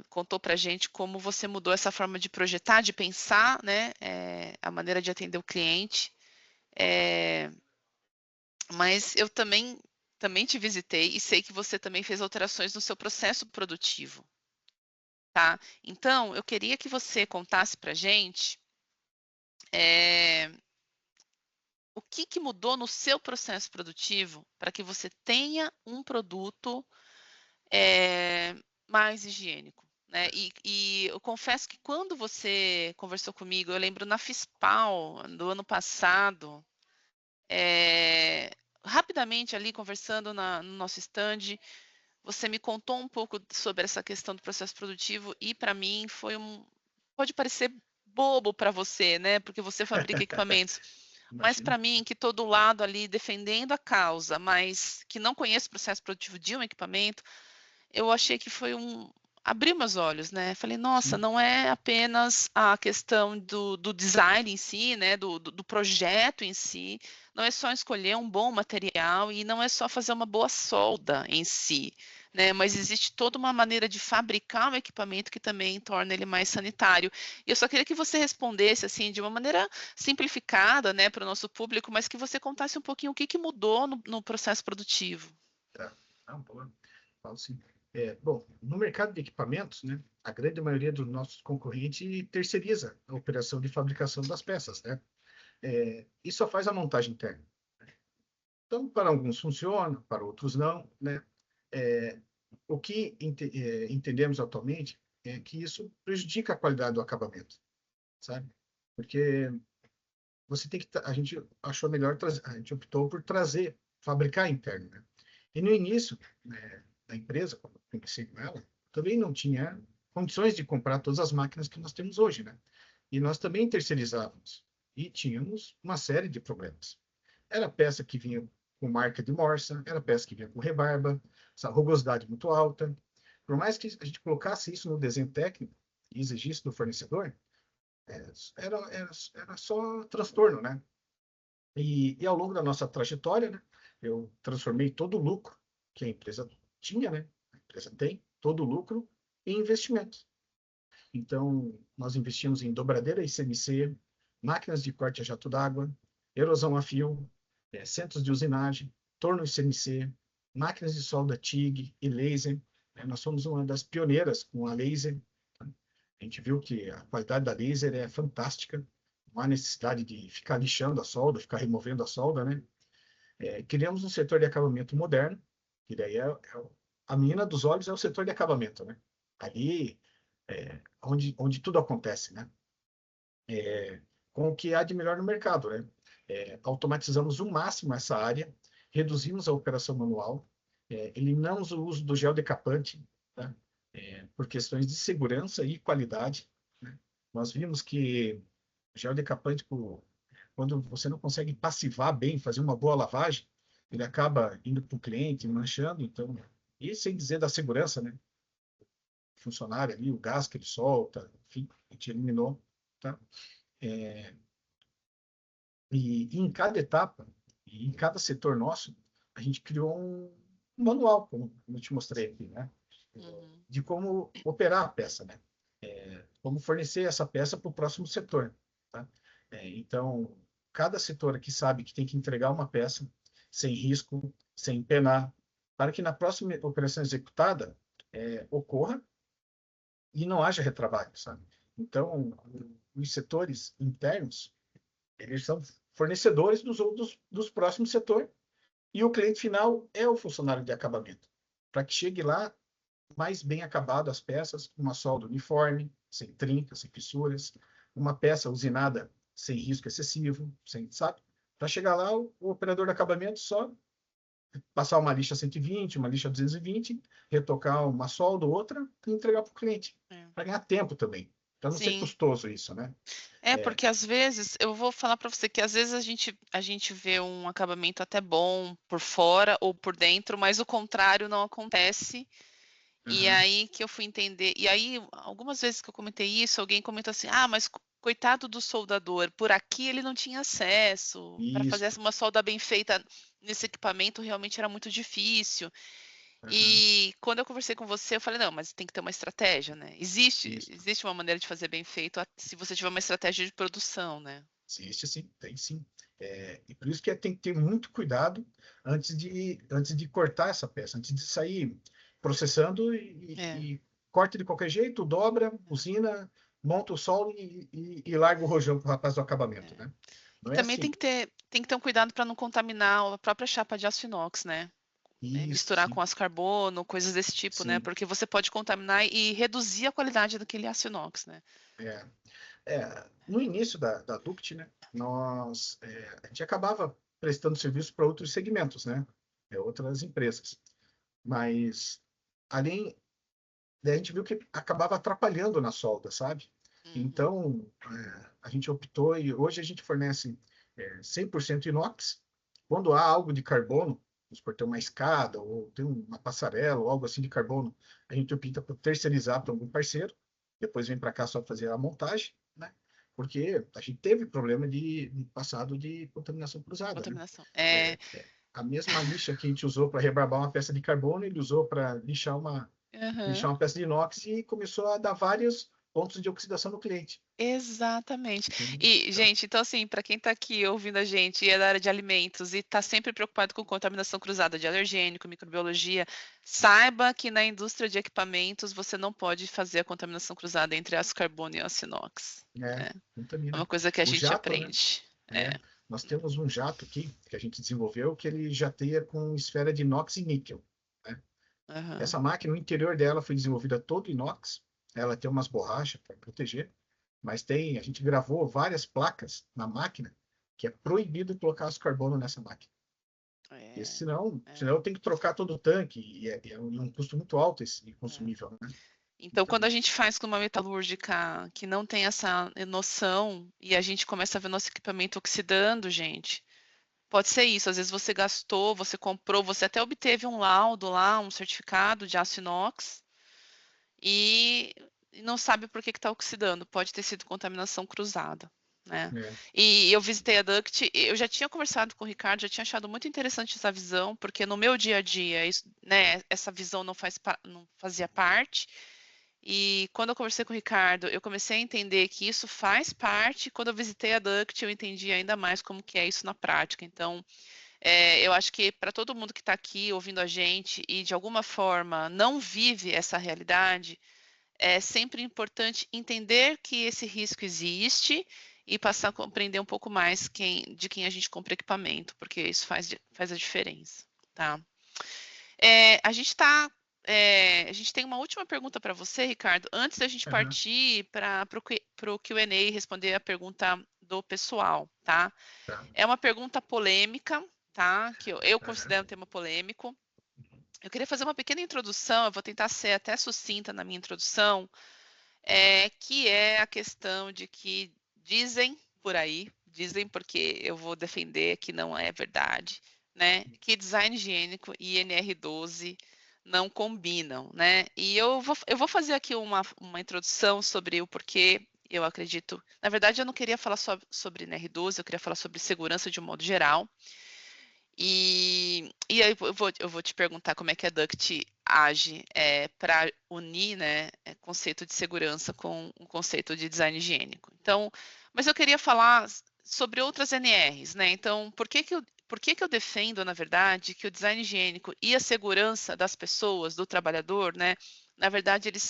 contou para a gente como você mudou essa forma de projetar, de pensar, né, a maneira de atender o cliente. Mas eu também te visitei e sei que você também fez alterações no seu processo produtivo, tá? Então, eu queria que você contasse para a gente o que mudou no seu processo produtivo para que você tenha um produto mais higiênico, né? E eu confesso que quando você conversou comigo, eu lembro na FISPAL do ano passado, rapidamente ali conversando no nosso stand, você me contou um pouco sobre essa questão do processo produtivo e para mim pode parecer bobo para você, né? Porque você fabrica equipamentos. Mas Imagina. para mim, que estou do lado ali defendendo a causa, mas que não conheço o processo produtivo de um equipamento, eu achei que foi abrir meus olhos, né? Falei, nossa, Sim, não é apenas a questão do design em si, né? Do projeto em si, não é só escolher um bom material e não é só fazer uma boa solda em si, né? Mas existe toda uma maneira de fabricar um equipamento que também torna ele mais sanitário. E eu só queria que você respondesse assim de uma maneira simplificada, né, para o nosso público, mas que você contasse um pouquinho o que mudou no processo produtivo. tá. Não, boa. Falo sim. Bom, no mercado de equipamentos, né, a grande maioria dos nossos concorrentes terceiriza a operação de fabricação das peças, né? E só faz a montagem interna. Então, para alguns funciona, para outros não, né? É, o que entendemos atualmente é que isso prejudica a qualidade do acabamento, sabe? Porque você tem que, a gente achou melhor trazer, a gente optou por trazer, fabricar interno, né? E no início, né, da empresa, quando eu comecei com ela, também não tinha condições de comprar todas as máquinas que nós temos hoje, né? E nós também terceirizávamos e tínhamos uma série de problemas. Era peça que vinha com marca de morsa, era peça que vinha com rebarba, essa rugosidade muito alta. Por mais que a gente colocasse isso no desenho técnico e exigisse do fornecedor, era só transtorno, né? E ao longo da nossa trajetória, né, eu transformei todo o lucro que a empresa tinha, né? A empresa tem todo o lucro em investimentos. Então, nós investimos em dobradeira e CNC, máquinas de corte a jato d'água, erosão a fio, centros de usinagem, torno e CNC, máquinas de solda TIG e laser. Né? Nós somos uma das pioneiras com a laser. A gente viu que a qualidade da laser é fantástica, não há necessidade de ficar lixando a solda, ficar removendo a solda, né? Criamos um setor de acabamento moderno, que daí a menina dos olhos é o setor de acabamento, né? Ali onde tudo acontece, né? Com o que há de melhor no mercado, né? Automatizamos o máximo essa área, reduzimos a operação manual, eliminamos o uso do gel decapante, tá? Por questões de segurança e qualidade, né? Nós vimos que o gel decapante, quando você não consegue passivar bem, fazer uma boa lavagem, ele acaba indo para o cliente, manchando, então, e sem dizer da segurança, né? Funcionário ali, o gás que ele solta, enfim, a gente eliminou, tá? E em cada etapa, e em cada setor nosso, a gente criou um manual, como eu te mostrei aqui, né? Uhum. De como operar a peça, né? Como fornecer essa peça para o próximo setor, tá? Então, cada setor aqui sabe que tem que entregar uma peça sem risco, sem penar, para que na próxima operação executada ocorra e não haja retrabalho, sabe? Então, os setores internos, eles são fornecedores dos próximos setores e o cliente final é o funcionário de acabamento, para que chegue lá mais bem acabado as peças, uma solda uniforme, sem trincas, sem fissuras, uma peça usinada sem risco excessivo, sem, sabe? Para chegar lá, o operador de acabamento só passar uma lixa 120, uma lixa 220, retocar uma solda ou outra e entregar para o cliente, para ganhar tempo também, para não ser Sim. custoso isso, né? Porque às vezes, eu vou falar para você que às vezes a gente vê um acabamento até bom por fora ou por dentro, mas o contrário não acontece. E aí que eu fui entender. E aí, algumas vezes que eu comentei isso, alguém comentou assim: ah, mas coitado do soldador, por aqui ele não tinha acesso. Para fazer Isso. uma solda bem feita nesse equipamento realmente era muito difícil. E quando eu conversei com você, eu falei, não, mas tem que ter uma estratégia, né? Existe uma maneira de fazer bem feito se você tiver uma estratégia de produção, né? Existe sim, tem sim. E por isso que tem que ter muito cuidado antes de cortar essa peça, antes de sair processando e corta de qualquer jeito, dobra, usina, monta o solo e larga o rojão para o rapaz do acabamento, né? E Não é também assim. tem que ter um cuidado para não contaminar a própria chapa de aço inox, né? Isso, Misturar sim, com aço carbono, coisas desse tipo, né? sim. Porque você pode contaminar e reduzir a qualidade daquele aço inox, né? No início da Duct, né, a gente acabava prestando serviço para outros segmentos, né? Outras empresas. Mas, além, daí a gente viu que acabava atrapalhando na solda, sabe? Então, a gente optou e hoje a gente fornece 100% inox. Quando há algo de carbono, vamos supor, tem uma escada ou tem uma passarela ou algo assim de carbono, a gente opta por terceirizar para algum parceiro, depois vem para cá só fazer a montagem, né? Porque a gente teve problema de passado de contaminação cruzada, né? Contaminação. A mesma lixa que a gente usou para rebarbar uma peça de carbono, ele usou para lixar uma peça de inox e começou a dar vários pontos de oxidação no cliente. Exatamente. Entende? E, Então, gente, então assim, para quem está aqui ouvindo a gente e é da área de alimentos e está sempre preocupado com contaminação cruzada de alergênico, microbiologia, saiba que na indústria de equipamentos você não pode fazer a contaminação cruzada entre aço carbono e aço inox. É contamina. uma coisa que a O gente jato, né? aprende. Nós temos um jato aqui que a gente desenvolveu que ele jateia com esfera de inox e níquel. Né? Essa máquina, o interior dela foi desenvolvida todo inox. Ela tem umas borrachas para proteger, mas a gente gravou várias placas na máquina que é proibido colocar aço carbono nessa máquina. Porque senão eu tenho que trocar todo o tanque e é um custo muito alto esse consumível, né? Então, quando a gente faz com uma metalúrgica que não tem essa noção e a gente começa a ver nosso equipamento oxidando, gente, pode ser isso. Às vezes você gastou, você comprou, você até obteve um laudo lá, um certificado de aço inox e não sabe por que está oxidando. Pode ter sido contaminação cruzada, né? E eu visitei a Duct, eu já tinha conversado com o Ricardo, já tinha achado muito interessante essa visão, porque no meu dia a dia, né, essa visão não fazia parte. E quando eu conversei com o Ricardo, eu comecei a entender que isso faz parte. Quando eu visitei a Duct, eu entendi ainda mais como que é isso na prática. Então, eu acho que para todo mundo que está aqui ouvindo a gente e de alguma forma não vive essa realidade, é sempre importante entender que esse risco existe e passar a compreender um pouco mais de quem a gente compra equipamento, porque isso faz a diferença, tá? A gente tem uma última pergunta para você, Ricardo, antes da gente partir para o Q&A e responder a pergunta do pessoal, tá? É uma pergunta polêmica, tá? Que eu considero um tema polêmico. Eu queria fazer uma pequena introdução, eu vou tentar ser até sucinta na minha introdução, que é a questão de que dizem por aí, dizem porque eu vou defender que não é verdade, né? Que design higiênico e NR12 não combinam, né? E eu vou fazer aqui uma introdução sobre o porquê eu acredito. Na verdade, eu não queria falar só sobre NR12, eu queria falar sobre segurança de um modo geral. E aí eu vou te perguntar como é que a Duct age para unir, né, conceito de segurança com o conceito de design higiênico. Então, mas eu queria falar sobre outras NRs, né? Então, por que que eu defendo, na verdade, que o design higiênico e a segurança das pessoas, do trabalhador, né? Na verdade, eles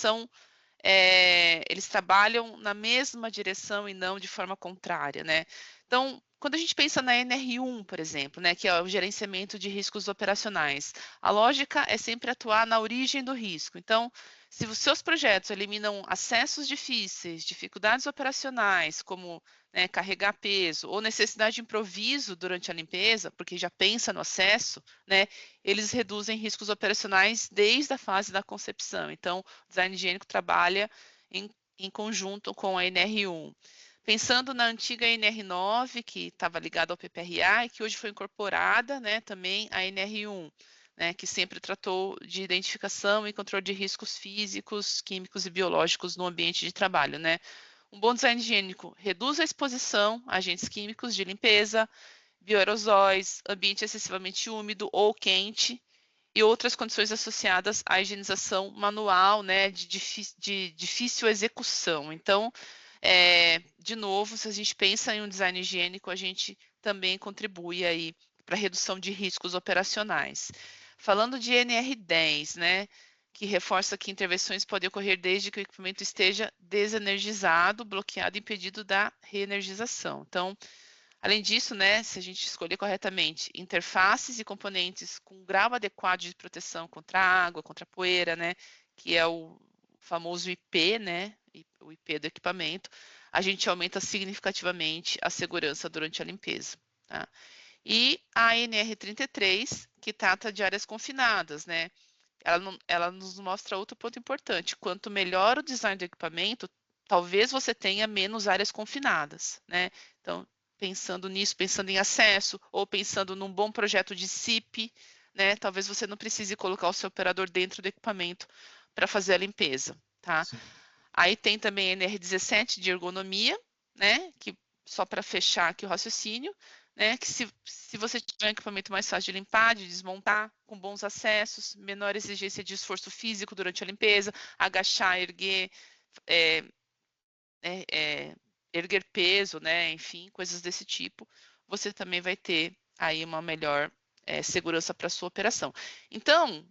trabalham na mesma direção e não de forma contrária, né? Então, quando a gente pensa na NR1, por exemplo, né, que é o gerenciamento de riscos operacionais, a lógica é sempre atuar na origem do risco. Então, se os seus projetos eliminam acessos difíceis, dificuldades operacionais, como né, carregar peso ou necessidade de improviso durante a limpeza, porque já pensa no acesso, né, eles reduzem riscos operacionais desde a fase da concepção. Então, o design higiênico trabalha em conjunto com a NR1. Pensando na antiga NR9, que estava ligada ao PPRA e que hoje foi incorporada né, também a NR1, né, que sempre tratou de identificação e controle de riscos físicos, químicos e biológicos no ambiente de trabalho. Né? Um bom design higiênico reduz a exposição a agentes químicos de limpeza, bioaerosóis, ambiente excessivamente úmido ou quente, e outras condições associadas à higienização manual, né, de difícil execução. Então, de novo, se a gente pensa em um design higiênico, a gente também contribui aí para a redução de riscos operacionais. Falando de NR10, né, que reforça que intervenções podem ocorrer desde que o equipamento esteja desenergizado, bloqueado e impedido da reenergização. Então, além disso, né, se a gente escolher corretamente interfaces e componentes com grau adequado de proteção contra a água, contra a poeira, né, que é o famoso IP, né, o IP do equipamento, a gente aumenta significativamente a segurança durante a limpeza. Tá? E a NR33, que trata de áreas confinadas, né, ela nos mostra outro ponto importante. Quanto melhor o design do equipamento, talvez você tenha menos áreas confinadas, né? Então, pensando nisso, pensando em acesso, ou pensando num bom projeto de SIP, né? Talvez você não precise colocar o seu operador dentro do equipamento para fazer a limpeza, tá? Sim. Aí tem também a NR17 de ergonomia, né? Que só para fechar aqui o raciocínio, né? Que se você tiver um equipamento mais fácil de limpar, de desmontar, com bons acessos, menor exigência de esforço físico durante a limpeza, agachar, erguer, é, erguer peso, né? Enfim, coisas desse tipo, você também vai ter aí uma melhor segurança para sua operação. Então,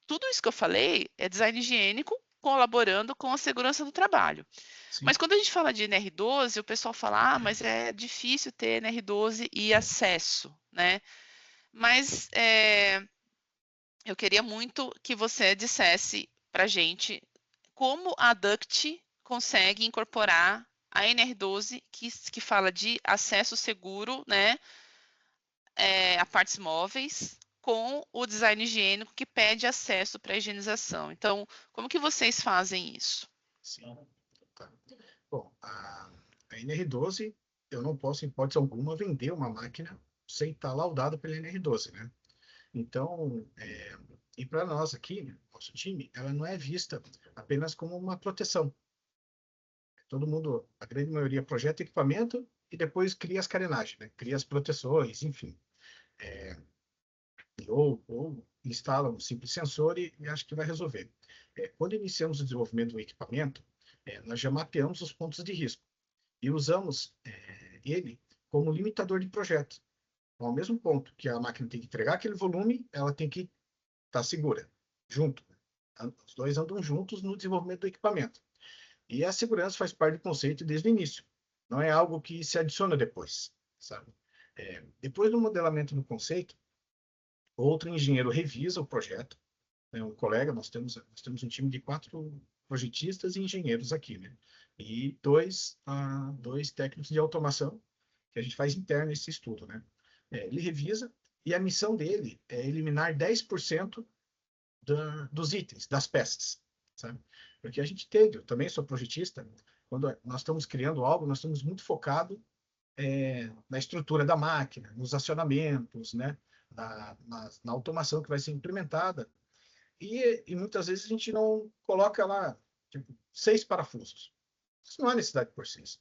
tudo isso que eu falei é design higiênico colaborando com a segurança do trabalho. Sim. Mas quando a gente fala de NR12, o pessoal fala, mas é difícil ter NR12 e acesso, né? Mas eu queria muito que você dissesse para a gente como a Duct consegue incorporar a NR12, que fala de acesso seguro, né, a partes móveis, com o design higiênico que pede acesso para higienização. Então, como que vocês fazem isso? Sim. Tá. Bom, a NR12, eu não posso, em hipótese alguma, vender uma máquina sem estar laudada pela NR12, né? Então, e para nós aqui, nosso time, ela não é vista apenas como uma proteção. Todo mundo, a grande maioria, projeta equipamento e depois cria as carenagens, né? Cria as proteções, enfim. Ou instala um simples sensor e acha que vai resolver. Quando iniciamos o desenvolvimento do equipamento, nós já mapeamos os pontos de risco e usamos ele como limitador de projeto. Então, ao mesmo ponto que a máquina tem que entregar aquele volume, ela tem que estar segura, junto. Os dois andam juntos no desenvolvimento do equipamento. E a segurança faz parte do conceito desde o início. Não é algo que se adiciona depois, sabe? Depois do modelamento do conceito, outro engenheiro revisa o projeto. Né? Um colega, nós temos um time de 4 projetistas e engenheiros aqui, né? E dois técnicos de automação, que a gente faz interno esse estudo, né? Ele revisa e a missão dele é eliminar 10% dos itens, das peças, sabe? Porque a gente teve, eu também sou projetista, quando nós estamos criando algo, nós estamos muito focados na estrutura da máquina, nos acionamentos, né? Na automação que vai ser implementada. E muitas vezes a gente não coloca lá tipo, 6 parafusos. Isso não há necessidade por 6.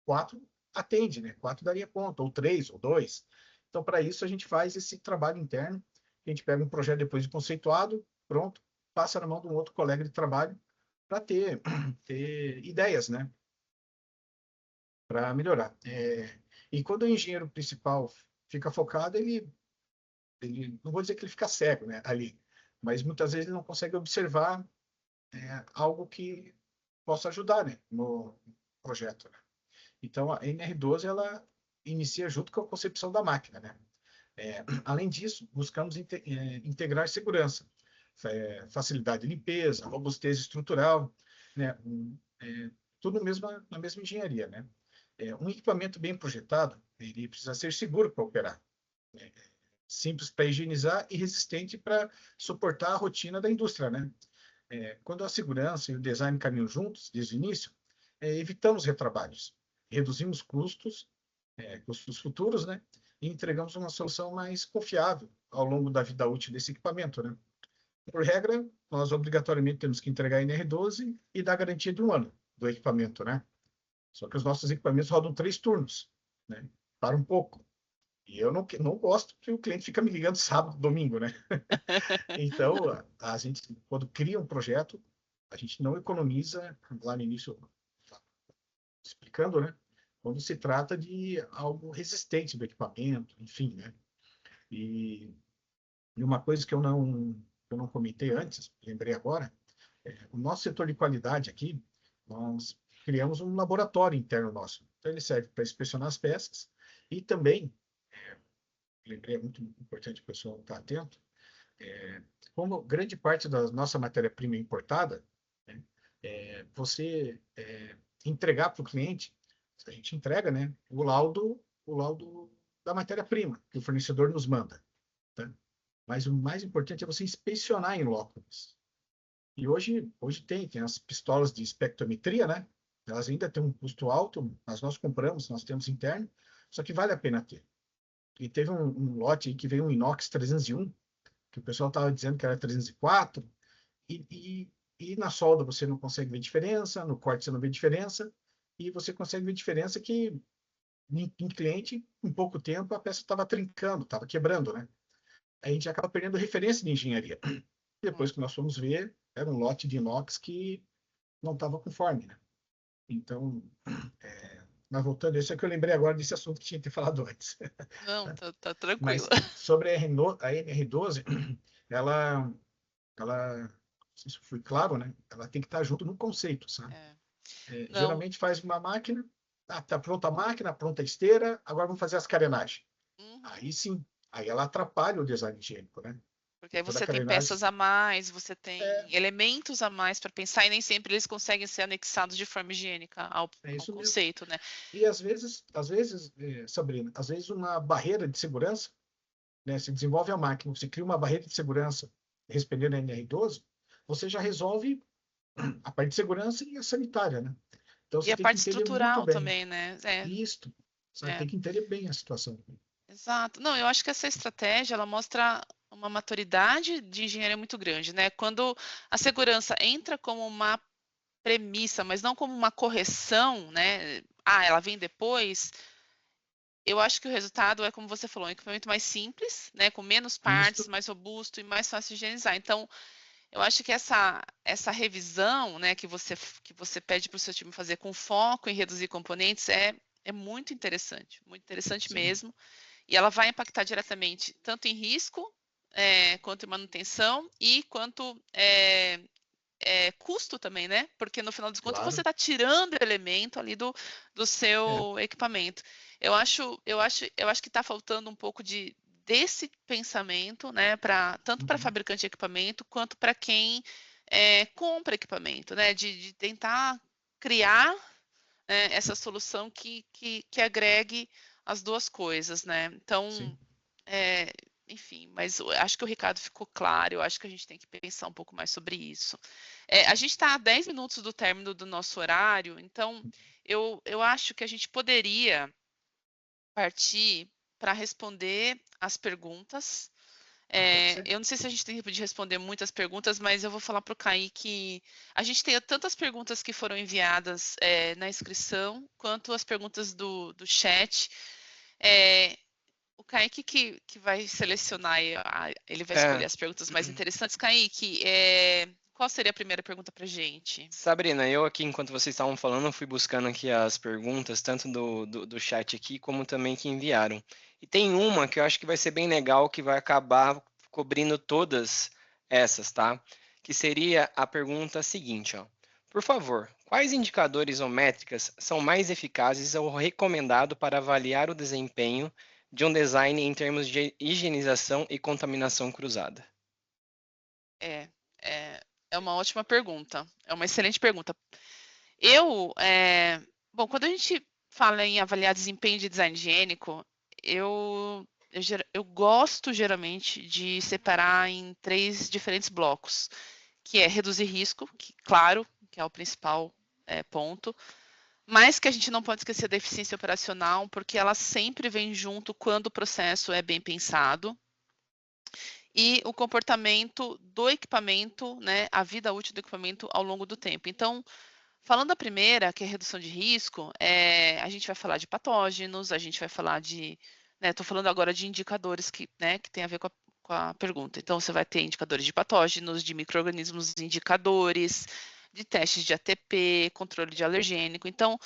4 atende, né? 4 daria conta, ou 3, ou 2. Então, para isso, a gente faz esse trabalho interno. A gente pega um projeto depois de conceituado, pronto, passa na mão de um outro colega de trabalho para ter ideias, né? Para melhorar. E quando o engenheiro principal fica focado, não vou dizer que ele fica cego, né, ali, mas muitas vezes ele não consegue observar algo que possa ajudar, né, no projeto, né? Então, a NR12, ela inicia junto com a concepção da máquina, né? Além disso, buscamos integrar segurança, facilidade de limpeza, robustez estrutural, né? Tudo na mesma engenharia, né? Um equipamento bem projetado, ele precisa ser seguro para operar, né? Simples para higienizar e resistente para suportar a rotina da indústria, né? Quando a segurança e o design caminham juntos, desde o início, evitamos retrabalhos, reduzimos custos futuros, né? E entregamos uma solução mais confiável ao longo da vida útil desse equipamento, né? Por regra, nós obrigatoriamente temos que entregar a NR12 e dar garantia de 1 ano do equipamento, né? Só que os nossos equipamentos rodam 3 turnos, né? Para um pouco. E eu não gosto que o cliente fica me ligando sábado, domingo, né? Então, a gente, quando cria um projeto, a gente não economiza, lá no início, explicando, né? Quando se trata de algo resistente do equipamento, enfim, né? E, e uma coisa que eu não comentei antes, lembrei agora, o nosso setor de qualidade aqui, nós criamos um laboratório interno nosso. Então, ele serve para inspecionar as peças e também, lembrei, é muito importante o pessoal estar atento, como grande parte da nossa matéria-prima é importada, né, você entregar para o cliente, a gente entrega, né, o laudo da matéria-prima que o fornecedor nos manda. Tá? Mas o mais importante é você inspecionar em loco. E hoje tem as pistolas de espectrometria, né? Elas ainda têm um custo alto, mas nós compramos, nós temos interno, só que vale a pena ter. E teve um lote aí que veio um inox 301, que o pessoal estava dizendo que era 304, e na solda você não consegue ver diferença, no corte você não vê diferença, e você consegue ver diferença que em cliente, em pouco tempo, a peça estava trincando, estava quebrando, né? Aí a gente acaba perdendo referência de engenharia. Depois que nós fomos ver, era um lote de inox que não estava conforme, né? Então, mas voltando, isso é que eu lembrei agora desse assunto que tinha que ter falado antes. Não, tá tranquilo. Mas sobre a NR12, ela, não sei se foi claro, né? Ela tem que estar junto no conceito, sabe? Não. Geralmente faz uma máquina, tá pronta a máquina, pronta a esteira, agora vamos fazer as carenagens. Uhum. Aí sim, aí ela atrapalha o design higiênico, né? Porque aí Toda a você tem carenagem peças a mais, você tem é, elementos a mais para pensar, e nem sempre eles conseguem ser anexados de forma higiênica é ao isso mesmo. conceito, né? E às vezes, Sabrina, às vezes uma barreira de segurança, né, se desenvolve a máquina, você cria uma barreira de segurança respondendo a NR12, você já resolve a parte de segurança e a sanitária, né? Então E você a tem que parte entender muito estrutural bem também, né? isto, sabe? É, Tem que entender bem a situação. exato. Não, eu acho que essa estratégia, ela mostra uma maturidade de engenharia muito grande, né? Quando a segurança entra como uma premissa, mas não como uma correção, né? Ah, ela vem depois. Eu acho que o resultado é, como você falou, um equipamento mais simples, né? Com menos partes, Isto, mais robusto e mais fácil de higienizar. Então, eu acho que essa revisão, né, que você pede para o seu time fazer com foco em reduzir componentes é muito interessante sim, mesmo. E ela vai impactar diretamente tanto em risco, quanto em manutenção e quanto custo também, né? Porque no final dos contos você claro. está tirando elemento ali do É, seu equipamento. Eu acho que está faltando um pouco desse pensamento, né? Tanto para uhum, fabricante de equipamento quanto para quem compra equipamento, né? De tentar criar, né, essa solução que agregue as duas coisas, né? Então, sim. é, enfim, mas eu acho que o recado ficou claro, eu acho que a gente tem que pensar um pouco mais sobre isso. A gente está a 10 minutos do término do nosso horário, então eu acho que a gente poderia partir para responder as perguntas. Pode ser? Eu não sei se a gente tem tempo de responder muitas perguntas, mas eu vou falar para o Kaique que a gente tem tantas perguntas que foram enviadas na inscrição, quanto as perguntas do chat. É, o Kaique que vai selecionar, ele vai escolher É, as perguntas mais interessantes. Kaique, qual seria a primeira pergunta para gente? Sabrina, eu aqui, enquanto vocês estavam falando, fui buscando aqui as perguntas, tanto do chat aqui, como também que enviaram. E tem uma que eu acho que vai ser bem legal, que vai acabar cobrindo todas essas, tá? Que seria a pergunta seguinte, ó. Por favor, quais indicadores ou métricas são mais eficazes ou recomendados para avaliar o desempenho de um design em termos de higienização e contaminação cruzada? É, é uma ótima pergunta, é uma excelente pergunta. Bom, quando a gente fala em avaliar desempenho de design higiênico, eu gosto geralmente de separar em 3 diferentes blocos, que é reduzir risco, que claro, que é o principal ponto, mas que a gente não pode esquecer da eficiência operacional, porque ela sempre vem junto quando o processo é bem pensado, e o comportamento do equipamento, né, a vida útil do equipamento ao longo do tempo. Então, falando da primeira, que é redução de risco, a gente vai falar de patógenos, a gente vai falar de, né, estou falando agora de indicadores que, né, que tem a ver com a pergunta. Então, você vai ter indicadores de patógenos, de micro-organismos indicadores, de testes de ATP, controle de alergênico. Então,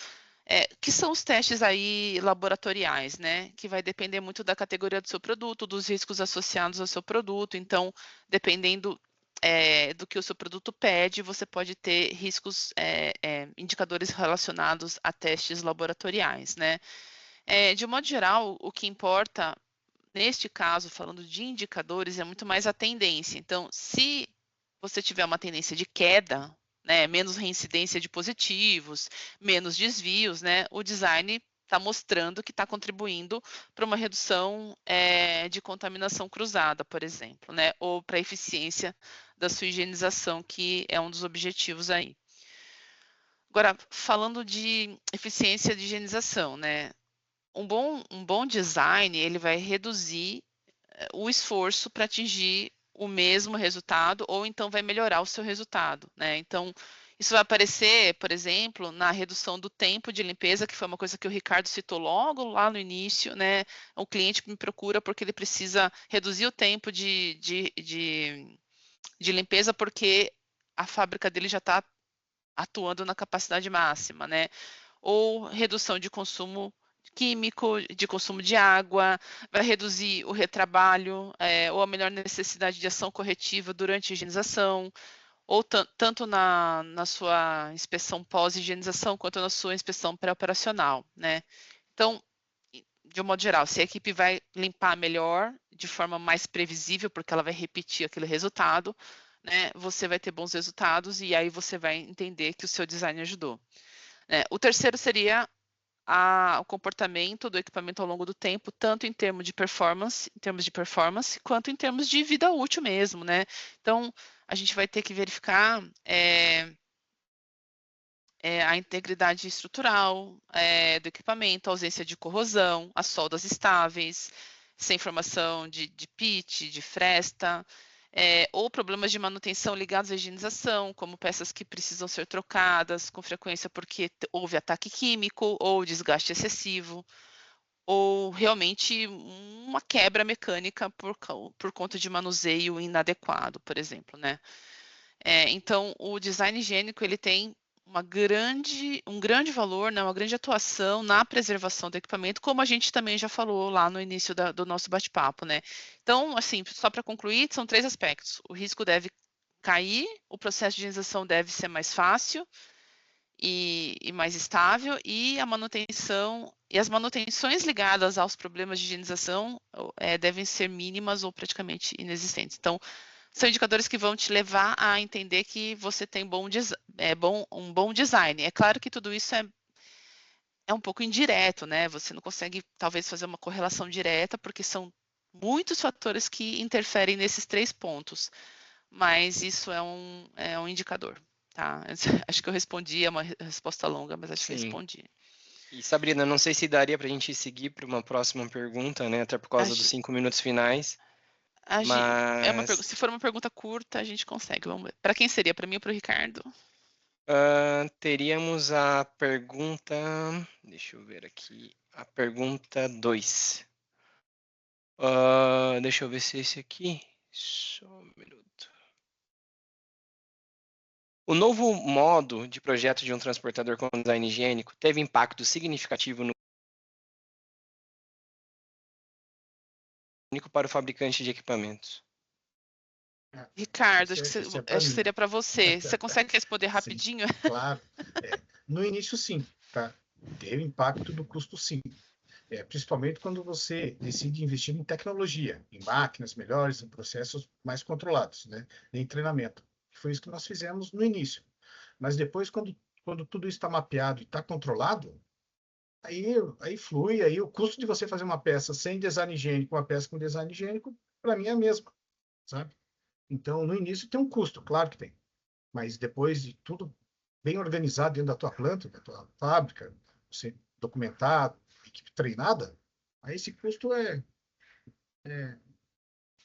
que são os testes aí laboratoriais, né? Que vai depender muito da categoria do seu produto, dos riscos associados ao seu produto. Então, dependendo do que o seu produto pede, você pode ter riscos, indicadores relacionados a testes laboratoriais, né? De um modo geral, o que importa, neste caso, falando de indicadores, é muito mais a tendência. Então, se você tiver uma tendência de queda, né, menos reincidência de positivos, menos desvios, né, o design está mostrando que está contribuindo para uma redução de contaminação cruzada, por exemplo, né, ou para a eficiência da sua higienização, que é um dos objetivos aí. Agora, falando de eficiência de higienização, né, um bom design, ele vai reduzir o esforço para atingir o mesmo resultado, ou então vai melhorar o seu resultado, né? Então, isso vai aparecer, por exemplo, na redução do tempo de limpeza, que foi uma coisa que o Ricardo citou logo lá no início, né? O cliente me procura porque ele precisa reduzir o tempo de limpeza, porque a fábrica dele já está atuando na capacidade máxima, né? Ou redução de consumo químico, de consumo de água, vai reduzir o retrabalho, ou a menor necessidade de ação corretiva durante a higienização, ou tanto na sua inspeção pós-higienização, quanto na sua inspeção pré-operacional, né? Então, de um modo geral, se a equipe vai limpar melhor, de forma mais previsível, porque ela vai repetir aquele resultado, né, você vai ter bons resultados e aí você vai entender que o seu design ajudou. O terceiro seria o comportamento do equipamento ao longo do tempo, tanto em termos de performance, quanto em termos de vida útil mesmo, né? Então, a gente vai ter que verificar a integridade estrutural do equipamento, a ausência de corrosão, as soldas estáveis, sem formação de pitch, de fresta, ou problemas de manutenção ligados à higienização, como peças que precisam ser trocadas com frequência porque houve ataque químico ou desgaste excessivo, ou realmente uma quebra mecânica por conta de manuseio inadequado, por exemplo, né? Então, o design higiênico ele tem um grande valor, né, uma grande atuação na preservação do equipamento, como a gente também já falou lá no início do nosso bate-papo, né? Então, assim, só para concluir, são 3 aspectos. O risco deve cair, o processo de higienização deve ser mais fácil e mais estável, e a manutenção e as manutenções ligadas aos problemas de higienização devem ser mínimas ou praticamente inexistentes. Então, são indicadores que vão te levar a entender que você tem um bom design. É claro que tudo isso é um pouco indireto, né? Você não consegue, talvez, fazer uma correlação direta, porque são muitos fatores que interferem nesses 3 pontos. Mas isso é um indicador, tá? Acho que eu respondi, é uma resposta longa, mas acho que eu Sim. respondi. E Sabrina, não sei se daria para a gente seguir para uma próxima pergunta, né? Até por causa dos 5 minutos finais. Mas Se for uma pergunta curta, a gente consegue. Vamos ver. Para quem seria? Para mim ou para o Ricardo? Teríamos a pergunta. Deixa eu ver aqui. A pergunta 2. Deixa eu ver se é esse aqui. Só um minuto. O novo modo de projeto de um transportador com design higiênico teve impacto significativo no único para o fabricante de equipamentos. Ricardo, Esse é para acho que mim. seria para você. Você consegue responder Sim, rapidinho? claro. No início, sim, tá? Teve impacto do custo, sim. Principalmente quando você decide investir em tecnologia, em máquinas melhores, em processos mais controlados, né? Em treinamento. Foi isso que nós fizemos no início. Mas depois, quando tudo está mapeado e está controlado, aí flui, aí o custo de você fazer uma peça sem design higiênico, uma peça com design higiênico, para mim é a mesma, sabe? Então, no início tem um custo, claro que tem. Mas depois de tudo bem organizado dentro da tua planta, da tua fábrica, você documentado, equipe treinada, aí esse custo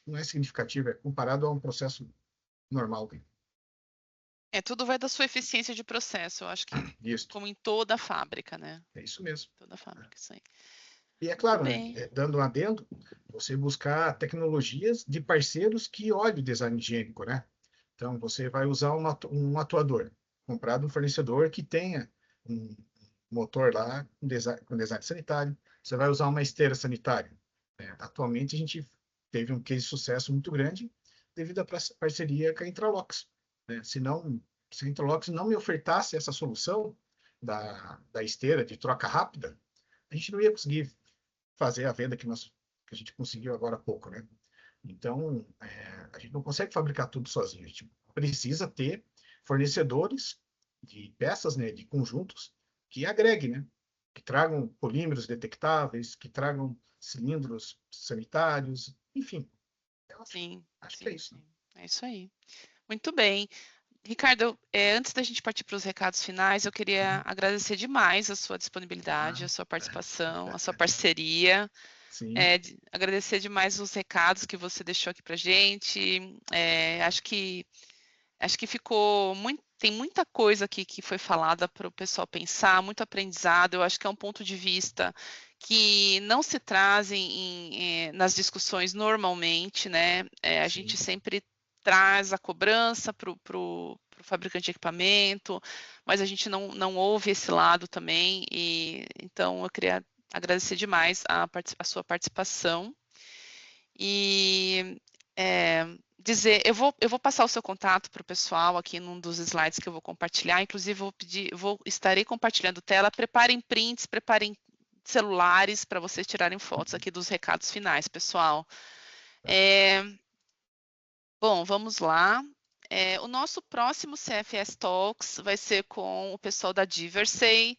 não é significativo, é comparado a um processo normal. Tudo vai da sua eficiência de processo. Eu acho que, Isso, como em toda a fábrica, né? é isso mesmo. Toda a fábrica, isso aí. E é Muito claro, né, bem. dando um adendo, você buscar tecnologias de parceiros que olhem o design higiênico, né? Então, você vai usar um atuador, comprar de um fornecedor que tenha um motor lá com design sanitário. Você vai usar uma esteira sanitária. Atualmente, a gente teve um case de sucesso muito grande devido à parceria com a Intralox, né? Se a Intralox não me ofertasse essa solução da esteira de troca rápida, a gente não ia conseguir fazer a venda que a gente conseguiu agora há pouco, né? Então, a gente não consegue fabricar tudo sozinho. A gente precisa ter fornecedores de peças, né, de conjuntos, que agreguem, né? Que tragam polímeros detectáveis, que tragam cilindros sanitários, enfim. Eu Sim, acho que é sim, isso, né? sim. É isso aí. Muito bem. Ricardo, antes da gente partir para os recados finais, eu queria agradecer demais a sua disponibilidade, a Ah, sua participação, a sua parceria. sim, Agradecer demais os recados que você deixou aqui para gente. Acho que ficou muito, tem muita coisa aqui que foi falada para o pessoal pensar, muito aprendizado. Eu acho que é um ponto de vista que não se traz nas discussões normalmente, né? A gente sim. sempre traz a cobrança para o fabricante de equipamento, mas a gente não ouve esse lado também. E então eu queria agradecer demais a sua participação. E dizer, eu vou passar o seu contato para o pessoal aqui num dos slides que eu vou compartilhar. Inclusive, estarei compartilhando tela. Preparem prints, preparem celulares para vocês tirarem fotos aqui dos recados finais, pessoal. É, bom, vamos lá. O nosso próximo CFS Talks vai ser com o pessoal da Diversey.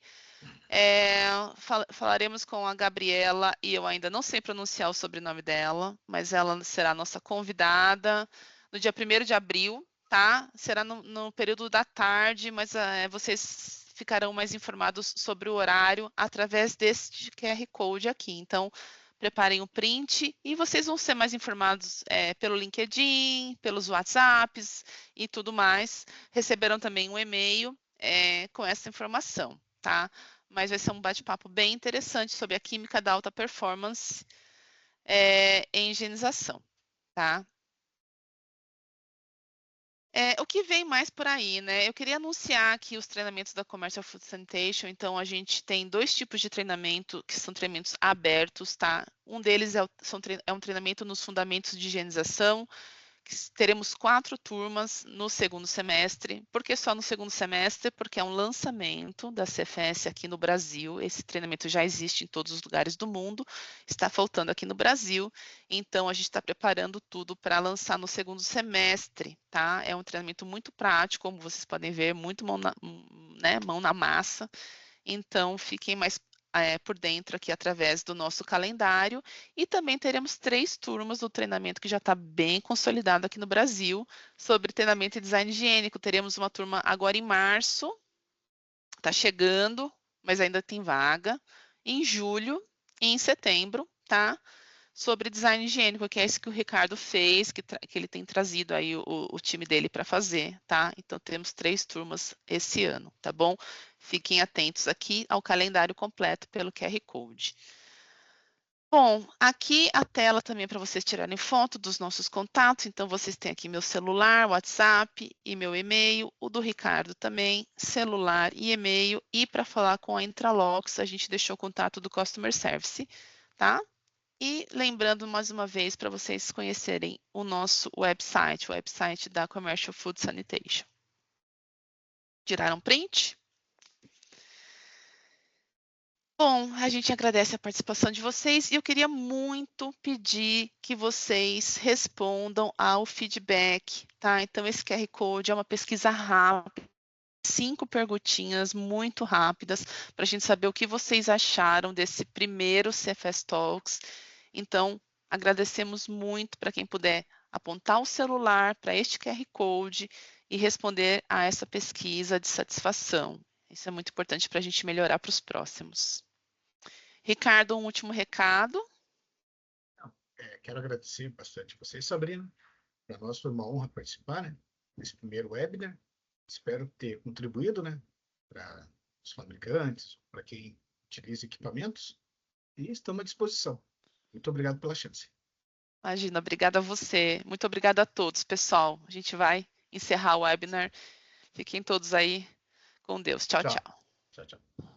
Falaremos com a Gabriela, e eu ainda não sei pronunciar o sobrenome dela, mas ela será nossa convidada no dia 1º de abril, tá? Será no período da tarde, mas vocês ficarão mais informados sobre o horário através deste QR Code aqui. Então, preparem o print e vocês vão ser mais informados pelo LinkedIn, pelos WhatsApps e tudo mais. Receberão também um e-mail com essa informação, tá? Mas vai ser um bate-papo bem interessante sobre a química da alta performance em higienização, tá? O que vem mais por aí, né? Eu queria anunciar aqui os treinamentos da Commercial Food Sanitation. Então, a gente tem 2 tipos de treinamento, que são treinamentos abertos, tá? Um deles é um treinamento nos fundamentos de higienização, teremos 4 turmas no 2º semestre. Por que só no 2º semestre? Porque é um lançamento da CFS aqui no Brasil. Esse treinamento já existe em todos os lugares do mundo, está faltando aqui no Brasil. Então, a gente está preparando tudo para lançar no 2º semestre, tá? É um treinamento muito prático, como vocês podem ver, muito mão na massa. Então, fiquem mais por dentro aqui através do nosso calendário. E também teremos 3 turmas do treinamento que já está bem consolidado aqui no Brasil, sobre treinamento e design higiênico. Teremos uma turma agora em março, está chegando, mas ainda tem vaga, em julho e em setembro, tá? Sobre design higiênico, que é isso que o Ricardo fez, que ele tem trazido aí o time dele para fazer, tá? Então, temos 3 turmas esse ano, tá bom? Fiquem atentos aqui ao calendário completo pelo QR Code. Bom, aqui a tela também é para vocês tirarem foto dos nossos contatos. Então, vocês têm aqui meu celular, WhatsApp e meu e-mail. O do Ricardo também, celular e e-mail. E para falar com a Intralox, a gente deixou o contato do Customer Service, tá? E lembrando mais uma vez para vocês conhecerem o nosso website, o website da Commercial Food Sanitation. Tiraram print? Bom, a gente agradece a participação de vocês e eu queria muito pedir que vocês respondam ao feedback, tá? Então, esse QR Code é uma pesquisa rápida, 5 perguntinhas muito rápidas, para a gente saber o que vocês acharam desse primeiro CFS Talks. Então, agradecemos muito para quem puder apontar o celular para este QR Code e responder a essa pesquisa de satisfação. Isso é muito importante para a gente melhorar para os próximos. Ricardo, um último recado. Quero agradecer bastante vocês, Sabrina. Para nós foi uma honra participar, né, desse primeiro webinar. Espero ter contribuído, né, para os fabricantes, para quem utiliza equipamentos. E estamos à disposição. Muito obrigado pela chance. Imagina, obrigada a você. Muito obrigada a todos, pessoal. A gente vai encerrar o webinar. Fiquem todos aí com Deus. Tchau, tchau. Tchau, tchau.